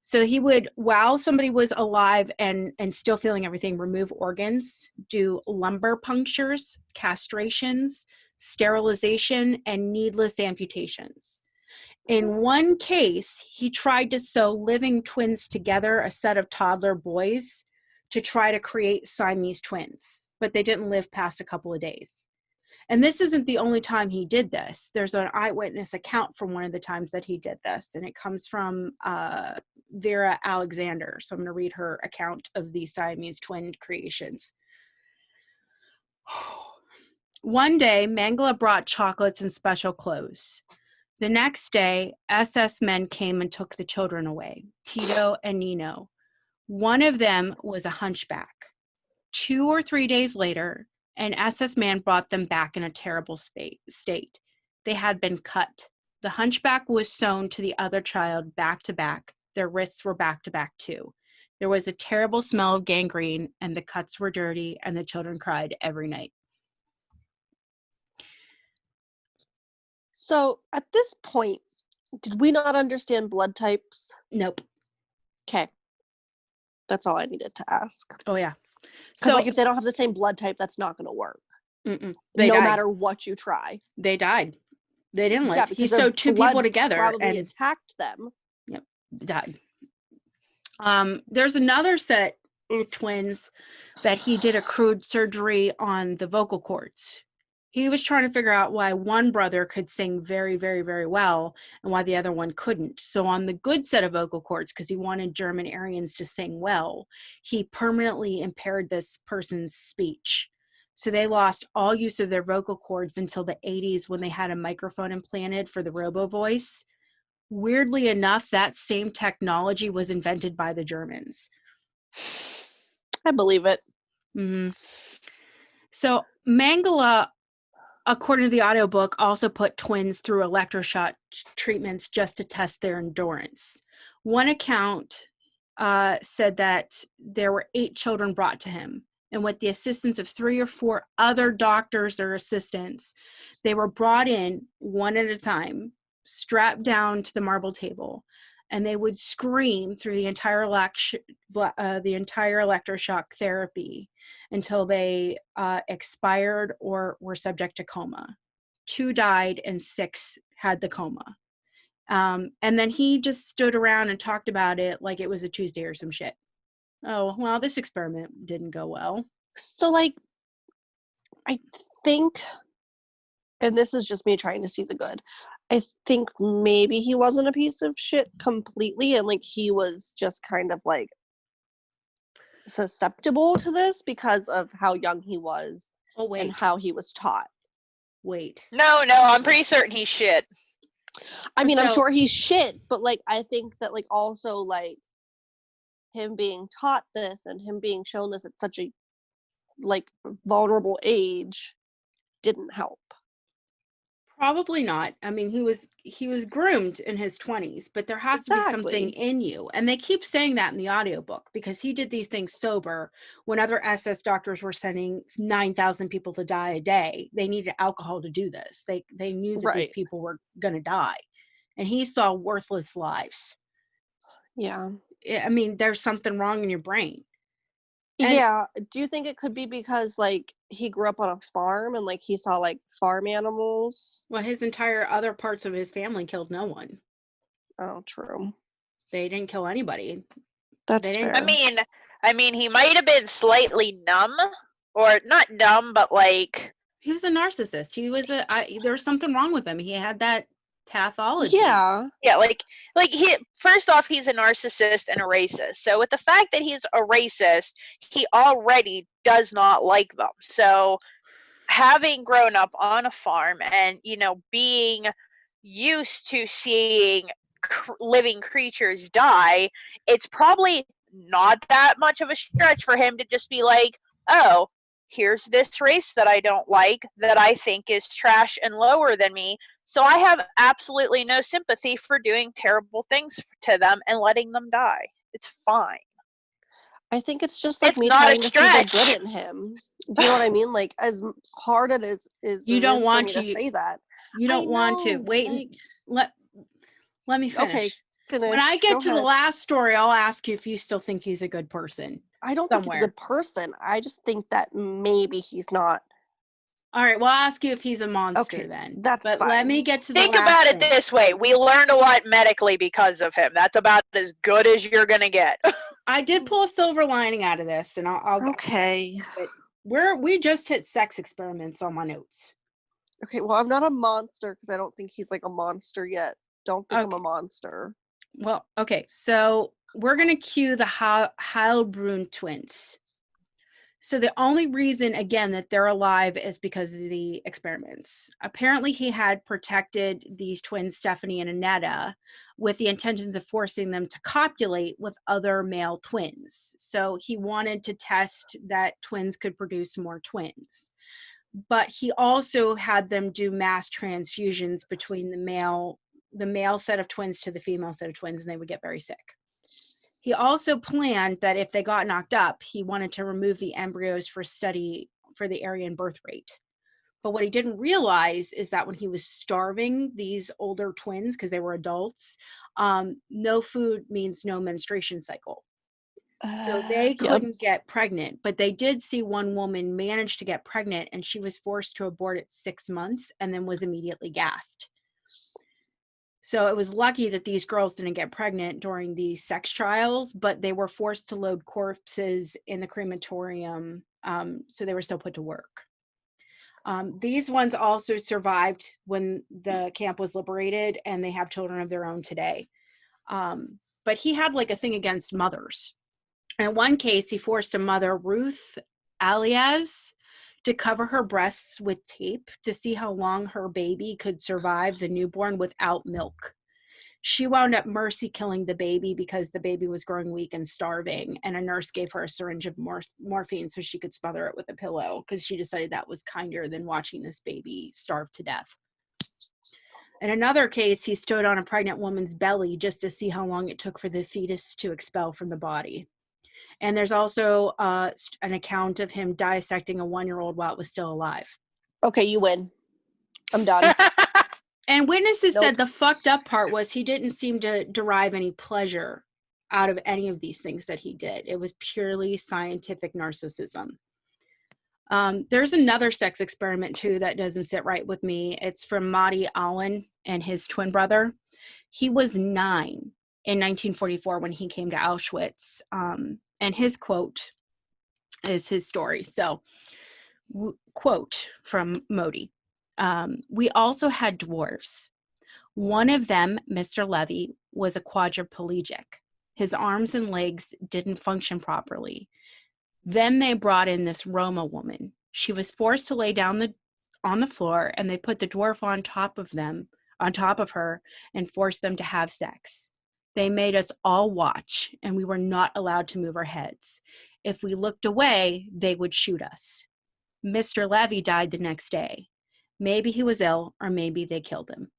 So he would, while somebody was alive and still feeling everything, remove organs, do lumbar punctures, castrations, sterilization, and needless amputations. In one case, he tried to sew living twins together, a set of toddler boys, to try to create Siamese twins, but they didn't live past a couple of days. And this isn't the only time he did this. There's an eyewitness account from one of the times that he did this, and it comes from Vera Alexander. So I'm going to read her account of the Siamese twin creations. One day, Mengele brought chocolates and special clothes. The next day, SS men came and took the children away, Tito and Nino. One of them was a hunchback. 2 or 3 days later, an SS man brought them back in a terrible state. They had been cut. The hunchback was sewn to the other child back to back. Their wrists were back to back too. There was a terrible smell of gangrene, and the cuts were dirty, and the children cried every night. So at this point, did we not understand blood types? Nope. Okay. That's all I needed to ask. Oh, yeah. So like if they don't have the same blood type, that's not going to work. No died. Matter what you try. They died. They didn't live. Yeah, He sewed two people together and attacked them. Yep, died. There's another set of twins that he did a crude surgery on the vocal cords. He was trying to figure out why one brother could sing very, very, very well and why the other one couldn't. So on the good set of vocal cords, because he wanted German Aryans to sing well, he permanently impaired this person's speech. So they lost all use of their vocal cords until the 80s when they had a microphone implanted for the robo voice. Weirdly enough, that same technology was invented by the Germans. I believe it. Mm-hmm. So Mengele, according to the audiobook, also put twins through electroshock treatments just to test their endurance. One account said that there were 8 children brought to him, and with the assistance of 3 or 4 other doctors or assistants, they were brought in one at a time, strapped down to the marble table, and they would scream through the entire electroshock therapy until they expired or were subject to coma. 2 died and 6 had the coma. And then he just stood around and talked about it like it was a Tuesday or some shit. Oh, well, this experiment didn't go well. So, like, I think, and this is just me trying to see the good, I think maybe he wasn't a piece of shit completely, and, like, he was just kind of, like, susceptible to this because of how young he was and how he was taught. Wait. No, I'm pretty certain he's shit. I mean, I'm sure he's shit, but, like, I think that, like, also, like, him being taught this and him being shown this at such a, like, vulnerable age didn't help. Probably not. I mean, he was groomed in his 20s, but there has to be something in you. And they keep saying that in the audiobook because he did these things sober when other SS doctors were sending 9,000 people to die a day. They needed alcohol to do this. They knew that these people were going to die. And he saw worthless lives. Yeah. I mean, there's something wrong in your brain. And yeah. Do you think it could be because, like, he grew up on a farm and, like, he saw, like, farm animals? Well, his entire other parts of his family killed no one. Oh, true. They didn't kill anybody. That's fair. I mean, he might have been slightly numb, or not numb, but like he was a narcissist. He was there was something wrong with him. He had that pathology. Yeah, like he, first off, he's a narcissist and a racist. So with the fact that he's a racist, he already does not like them. So having grown up on a farm and, you know, being used to seeing living creatures die, it's probably not that much of a stretch for him to just be like, oh, here's this race that I don't like, that I think is trash and lower than me, so I have absolutely no sympathy for doing terrible things to them and letting them die. It's fine. I think it's just like me trying to see the good in him. Do you know what I mean? Like, as hard it is you don't want to say that. You don't want to wait. Like, let me finish. Okay, finish. When I get to the last story, I'll ask you if you still think he's a good person. I don't think he's a good person. I just think that maybe he's not. All right, well, I'll ask you if he's a monster then. That's fine. Let me get to the Think about it this way. We learned a lot medically because of him. That's about as good as you're going to get. I did pull a silver lining out of this, and I'll okay. We just hit sex experiments on my notes. Okay, well, I'm not a monster because I don't think he's like a monster yet. Don't think I'm a monster. Well, okay, so we're going to cue the Heilbrunn twins. So the only reason, again, that they're alive is because of the experiments. Apparently, he had protected these twins, Stephanie and Annetta, with the intentions of forcing them to copulate with other male twins. So he wanted to test that twins could produce more twins. But he also had them do mass transfusions between the male set of twins to the female set of twins, and they would get very sick. He also planned that if they got knocked up, he wanted to remove the embryos for study for the Aryan birth rate. But what he didn't realize is that when he was starving these older twins, because they were adults, no food means no menstruation cycle. So they couldn't get pregnant, but they did see one woman manage to get pregnant, and she was forced to abort at 6 months and then was immediately gassed. So it was lucky that these girls didn't get pregnant during these sex trials, but they were forced to load corpses in the crematorium, so they were still put to work. These ones also survived when the camp was liberated, and they have children of their own today. But he had like a thing against mothers. In one case, he forced a mother, Ruth Alias, to cover her breasts with tape to see how long her baby could survive the newborn without milk. She wound up mercy killing the baby because the baby was growing weak and starving, and a nurse gave her a syringe of morphine so she could smother it with a pillow because she decided that was kinder than watching this baby starve to death. In another case, he stood on a pregnant woman's belly just to see how long it took for the fetus to expel from the body. And there's also an account of him dissecting a 1-year-old while it was still alive. Okay, you win. I'm done. And witnesses said the fucked up part was he didn't seem to derive any pleasure out of any of these things that he did. It was purely scientific narcissism. There's another sex experiment, too, that doesn't sit right with me. It's from Madi Allen and his twin brother. He was 9 in 1944 when he came to Auschwitz. And his quote is his story. So, quote from Modi. We also had dwarves. One of them, Mr. Levy, was a quadriplegic. His arms and legs didn't function properly. Then they brought in this Roma woman. She was forced to lay down on the floor, and they put the dwarf on top of her, and forced them to have sex. They made us all watch, and we were not allowed to move our heads. If we looked away, they would shoot us. Mr. Levy died the next day. Maybe he was ill, or maybe they killed him.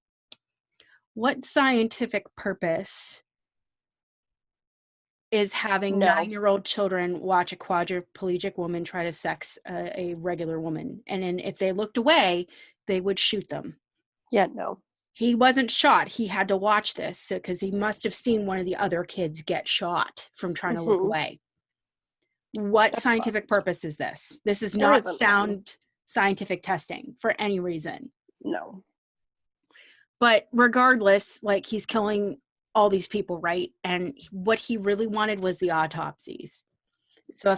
What scientific purpose is having 9-year-old children watch a quadriplegic woman try to sex a regular woman? And then if they looked away, they would shoot them. Yeah, no. He wasn't shot. He had to watch this because he must have seen one of the other kids get shot from trying to look away. What scientific purpose is this? This is not sound scientific testing for any reason. No. But regardless, like, he's killing all these people, right? And what he really wanted was the autopsies. So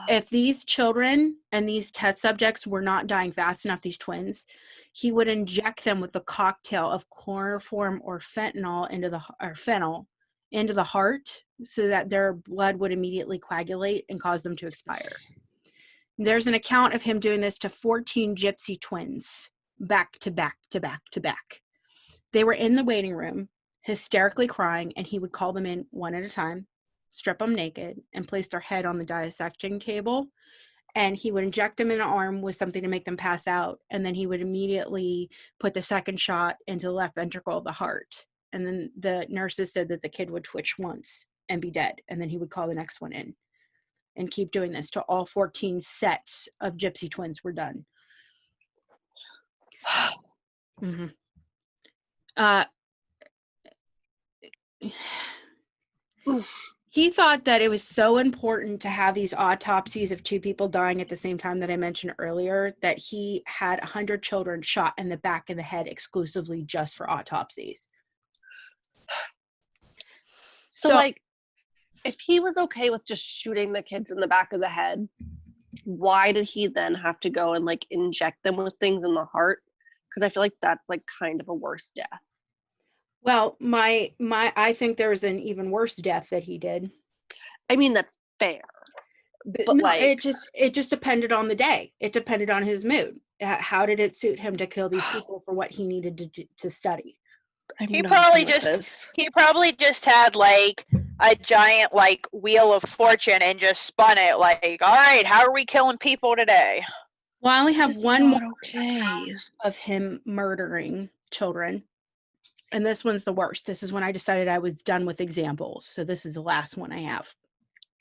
if these children and these test subjects were not dying fast enough, these twins, he would inject them with a cocktail of chloroform or fentanyl into the heart so that their blood would immediately coagulate and cause them to expire. There's an account of him doing this to 14 gypsy twins, back to back to back to back. They were in the waiting room, hysterically crying, and he would call them in one at a time, strip them naked, and place their head on the dissecting table. And he would inject them in the arm with something to make them pass out. And then he would immediately put the second shot into the left ventricle of the heart. And then the nurses said that the kid would twitch once and be dead. And then he would call the next one in and keep doing this till all 14 sets of gypsy twins were done. Mm-hmm. He thought that it was so important to have these autopsies of 2 people dying at the same time that I mentioned earlier that he had 100 children shot in the back of the head exclusively just for autopsies. So like, if he was okay with just shooting the kids in the back of the head, why did he then have to go and like inject them with things in the heart? Because I feel like that's like kind of a worse death. Well, I think there was an even worse death that he did. I mean, that's fair. But no, like, it just depended on the day. It depended on his mood. How did it suit him to kill these people for what he needed to study? He probably just had like a giant like wheel of fortune and just spun it like, all right, how are we killing people today? Well, I only have one more of him murdering children. And this one's the worst. This is when I decided I was done with examples. So this is the last one I have.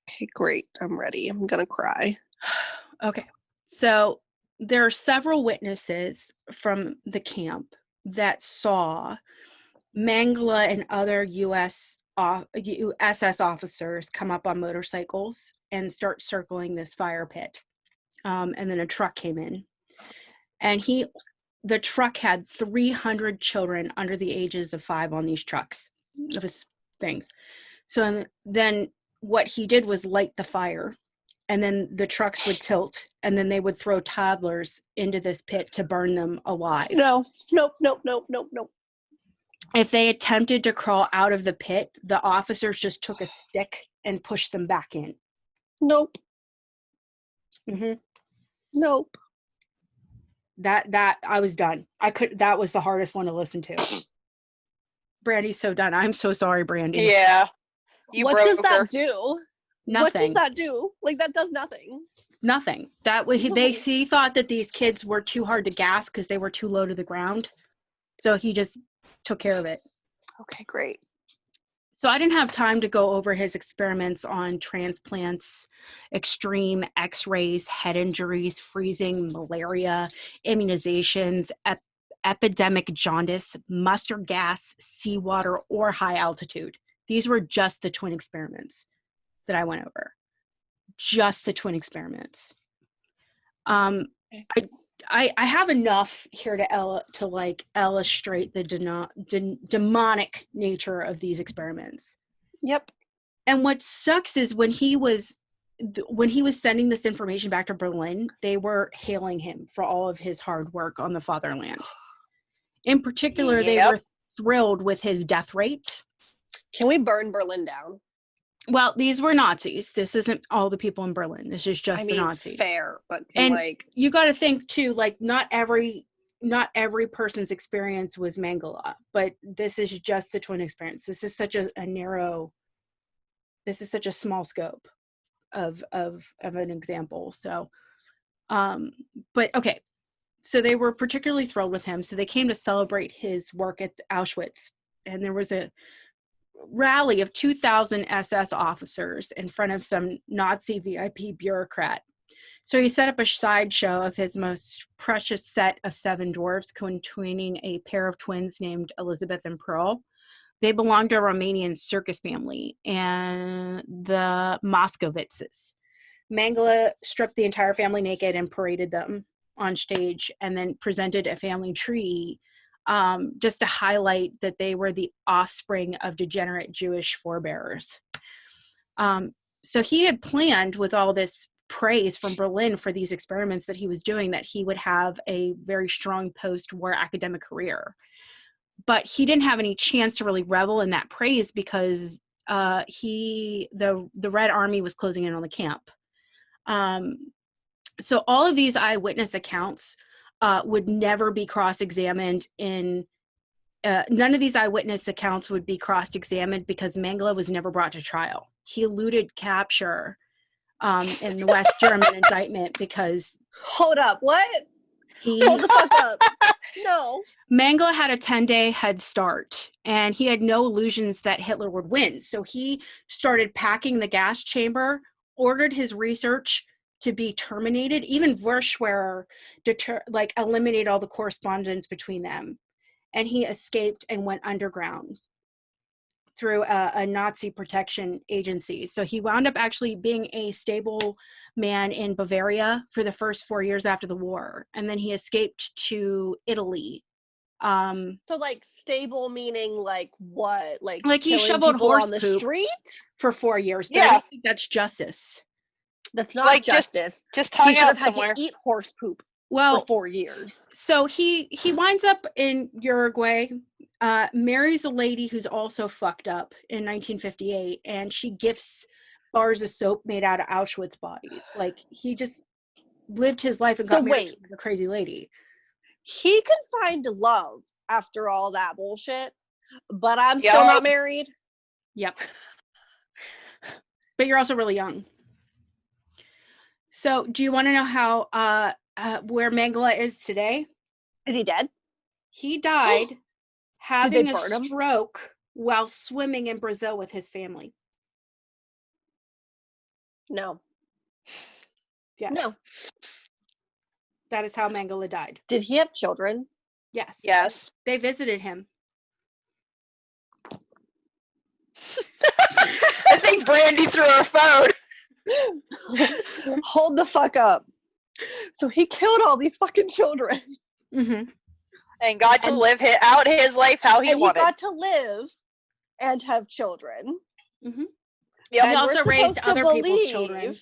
Okay, great. I'm ready. I'm going to cry. Okay. So there are several witnesses from the camp that saw Mengele and other USS officers come up on motorcycles and start circling this fire pit. And then a truck came in. And the truck had 300 children under the ages of 5 on these trucks of his things. So then what he did was light the fire, and then the trucks would tilt, and then they would throw toddlers into this pit to burn them alive. Nope. If they attempted to crawl out of the pit, the officers just took a stick and pushed them back in. Nope. Mm-hmm. Nope. That I was done. That was the hardest one to listen to. Brandy's so done. I'm so sorry, Brandy. Yeah. What does that do? Nothing. What does that do? Like, that does nothing. Nothing. That was he thought that these kids were too hard to gas because they were too low to the ground. So he just took care of it. Okay, great. So I didn't have time to go over his experiments on transplants, extreme x-rays, head injuries, freezing, malaria, immunizations, epidemic jaundice, mustard gas, seawater, or high altitude. These were just the twin experiments that I went over. Just the twin experiments. I have enough here to like illustrate the demonic nature of these experiments. Yep. And what sucks is when he was sending this information back to Berlin, they were hailing him for all of his hard work on the fatherland. In particular, they were thrilled with his death rate. Can we burn Berlin down? Well, these were Nazis. This isn't all the people in Berlin. This is just the Nazis. Fair, but you got to think too. Like, not every person's experience was Mengele, but this is just the twin experience. This is such a narrow. This is such a small scope of an example. So, but okay. So they were particularly thrilled with him. So they came to celebrate his work at Auschwitz, and there was a rally of 2,000 SS officers in front of some Nazi VIP bureaucrat. So he set up a sideshow of his most precious set of 7 dwarfs, containing a pair of twins named Elizabeth and Pearl. They belonged to a Romanian circus family and the Moscovitzes. Mengele stripped the entire family naked and paraded them on stage, and then presented a family tree just to highlight that they were the offspring of degenerate Jewish forebears. So he had planned, with all this praise from Berlin for these experiments that he was doing, that he would have a very strong post-war academic career. But he didn't have any chance to really revel in that praise because the Red Army was closing in on the camp. So all of these eyewitness accounts would never be cross-examined none of these eyewitness accounts would be cross-examined because Mengele was never brought to trial. He eluded capture in the West German indictment because... Hold up, what? Hold the fuck up. No. Mengele had a 10-day head start, and he had no illusions that Hitler would win. So he started packing the gas chamber, ordered his research to be terminated. Even Verschwerer eliminated all the correspondence between them. And he escaped and went underground through a Nazi protection agency. So he wound up actually being a stable man in Bavaria for the first 4 years after the war. And then he escaped to Italy. So like stable meaning like what? Like he shoveled horse on the poop street for 4 years. But Yeah. I don't think that's justice. That's not justice. Just hung he out had somewhere. to eat horse poop for 4 years. So he winds up in Uruguay, marries a lady who's also fucked up in 1958, and she gifts bars of soap made out of Auschwitz bodies. Like, he just lived his life and got married to a crazy lady. He could find love after all that bullshit, but I'm still not married. Yep. But you're also really young. So do you want to know how where Mengele is today? Is he dead? He died having a burn him? stroke while swimming in Brazil with his family. No. Yes. No. That is how Mengele died. Did he have children? Yes. Yes. They visited him. I think Brandy threw her phone. Hold the fuck up. So he killed all these fucking children. Mm-hmm. And got to live out his life how he wanted. He got to live and have children. Mm-hmm. Yep. He also raised other people's children.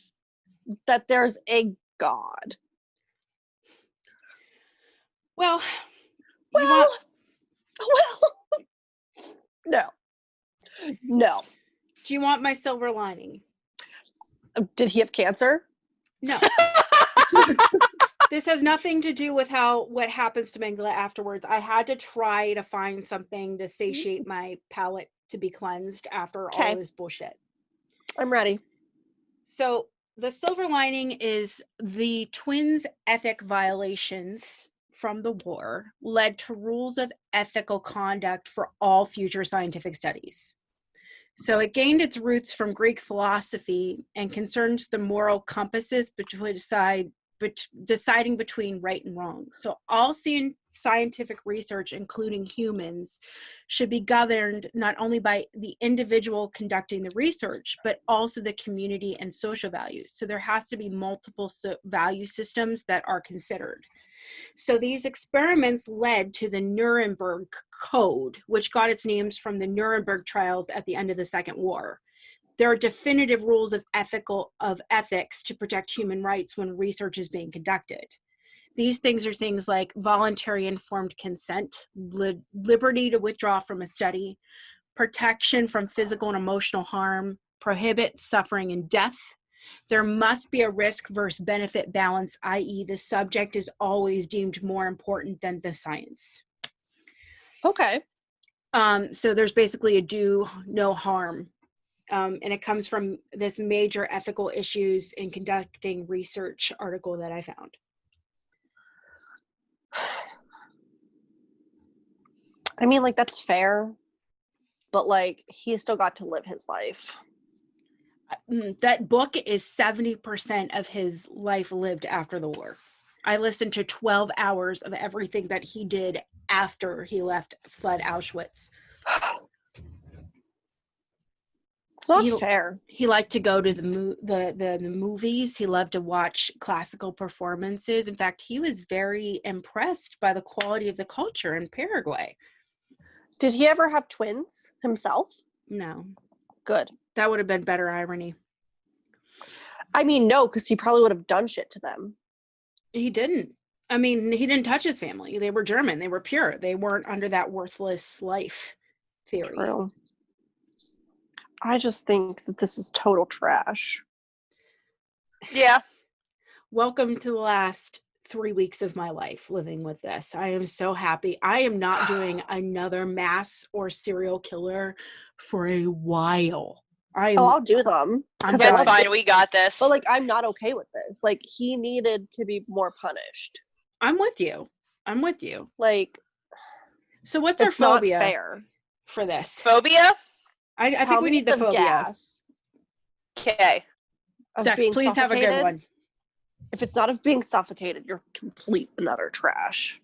That there's a God. Well, no. Do you want my silver lining? Did he have cancer? No. This has nothing to do with what happens to Mengele afterwards. I had to try to find something to satiate my palate to be cleansed after all this bullshit. I'm ready. So the silver lining is the twins' ethic violations from the war led to rules of ethical conduct for all future scientific studies. So it gained its roots from Greek philosophy and concerns the moral compasses deciding between right and wrong. So all scientific research, including humans, should be governed not only by the individual conducting the research, but also the community and social values. So there has to be multiple value systems that are considered. So these experiments led to the Nuremberg Code, which got its names from the Nuremberg trials at the end of the Second War. There are definitive rules of ethics to protect human rights when research is being conducted. These things are things like voluntary informed consent, liberty to withdraw from a study, protection from physical and emotional harm, prohibit suffering and death. There must be a risk versus benefit balance, i.e. the subject is always deemed more important than the science. Okay. So there's basically a do no harm. And it comes from this major ethical issues in conducting research article that I found. I mean, like, that's fair, but like, he still got to live his life. That book is 70% of his life lived after the war. I listened to 12 hours of everything that he did after he fled Auschwitz. It's not fair. He liked to go to the movies. He loved to watch classical performances. In fact, he was very impressed by the quality of the culture in Paraguay. Did he ever have twins himself? No. Good. That would have been better irony. I mean, no, because he probably would have done shit to them. He didn't. I mean, he didn't touch his family. They were German. They were pure. They weren't under that worthless life theory. True. I just think that this is total trash. Yeah. Welcome to the last 3 weeks of my life living with this. I am so happy. I am not doing another mass or serial killer for a while. I'll do them. That's fine. We got this. But like, I'm not okay with this. Like, he needed to be more punished. I'm with you. Like, so what's our phobia not fair for this? Phobia? I think we need the phobia. Gas. Okay. Dex, please have a good one. If it's not of being suffocated, you're complete and utter trash.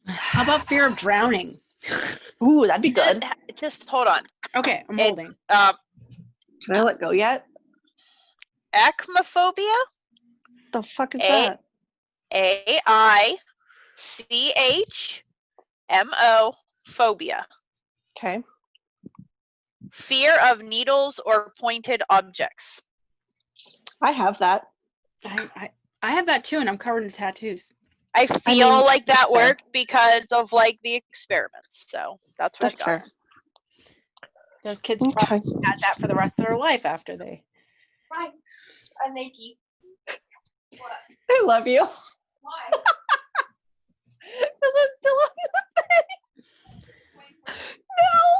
How about fear of drowning? Ooh, that'd be good. Just hold on. Okay, I'm holding. Can I let go yet? Acmophobia? The fuck is that? AICHMO phobia. Okay. Fear of needles or pointed objects. I have that. I have that too, and I'm covered in tattoos. I feel like that worked because of like the experiments. So that's what I got. Fair. Those kids probably had that for the rest of their life after they. Right. I'm Nikki. What? I love you. Why? Because I'm still on the thing. No,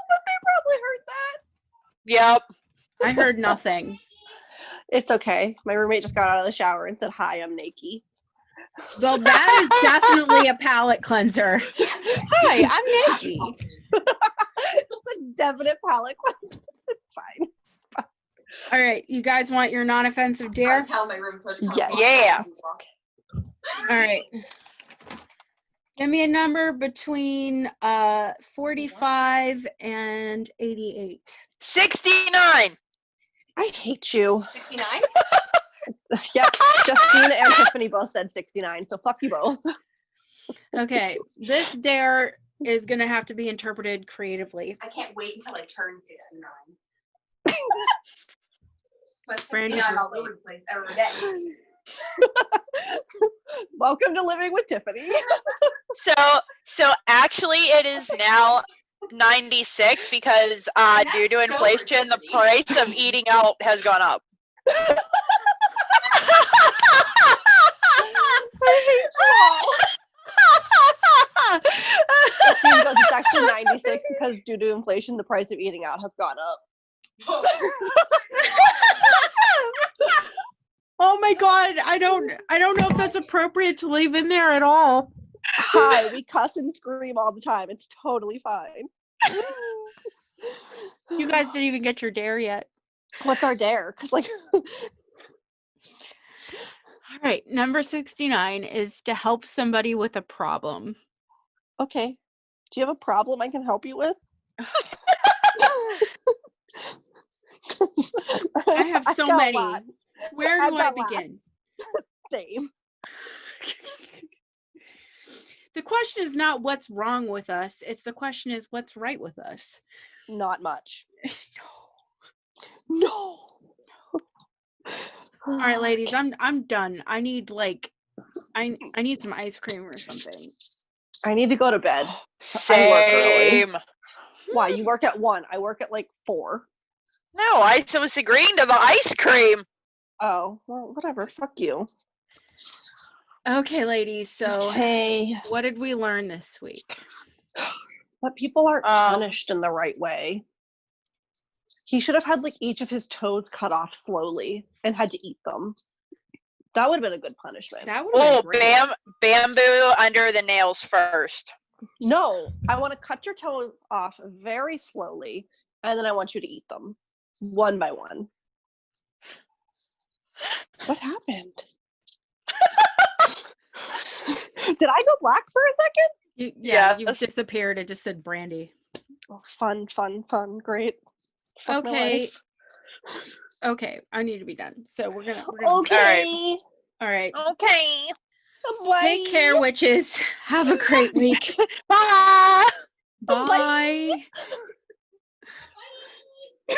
but they probably heard that. Yep. I heard nothing. It's okay. My roommate just got out of the shower and said, "Hi, I'm Nikki." Well, that is definitely a palate cleanser. Hi, I'm Nikki. It's a definite palate cleanser. It's fine. All right, you guys want your non-offensive I dare? was telling my room so Yeah. All right. Give me a number between 45 and 88. 69. I hate you. 69? Yep. Justine and Tiffany both said 69, so fuck you both. Okay, this dare is going to have to be interpreted creatively. I can't wait until I turn 69. But Brandy's 69 all over the place every day. Welcome to Living with Tiffany. So actually it is now 96 because due to inflation the price of eating out has gone up. I hate you all. Justine goes, it's actually 96 because due to inflation, the price of eating out has gone up. Oh my God, I don't know if that's appropriate to leave in there at all. Hi, we cuss and scream all the time. It's totally fine. You guys didn't even get your dare yet. What's our dare? Because like, all right, number 69 is to help somebody with a problem. okay, do you have a problem I can help you with? I have so got many. lots. Where I've do I got lots. begin? Same. The question is not what's wrong with us. It's the question is what's right with us. Not much. No. All right, ladies, I'm done. I need like I need some ice cream or something. I need to go to bed. Same. Why? You work at 1. I work at like 4. No, I was agreeing to the ice cream. Oh, well, whatever. Fuck you. Okay, ladies, so Okay. what did we learn this week? But people aren't punished in the right way. He should have had like each of his toes cut off slowly and had to eat them. That would have been a good punishment. That would have been great. Bamboo under the nails first. No, I want to cut your toes off very slowly, and then I want you to eat them one by one. What happened? Did I go black for a second? You disappeared. It just said Brandy. Oh, fun, great. Fuck my Okay. life. Okay, I need to be done. So we're gonna Okay. all right. Okay. Bye. Take care, witches. Have a great week. Bye. Bye. Bye.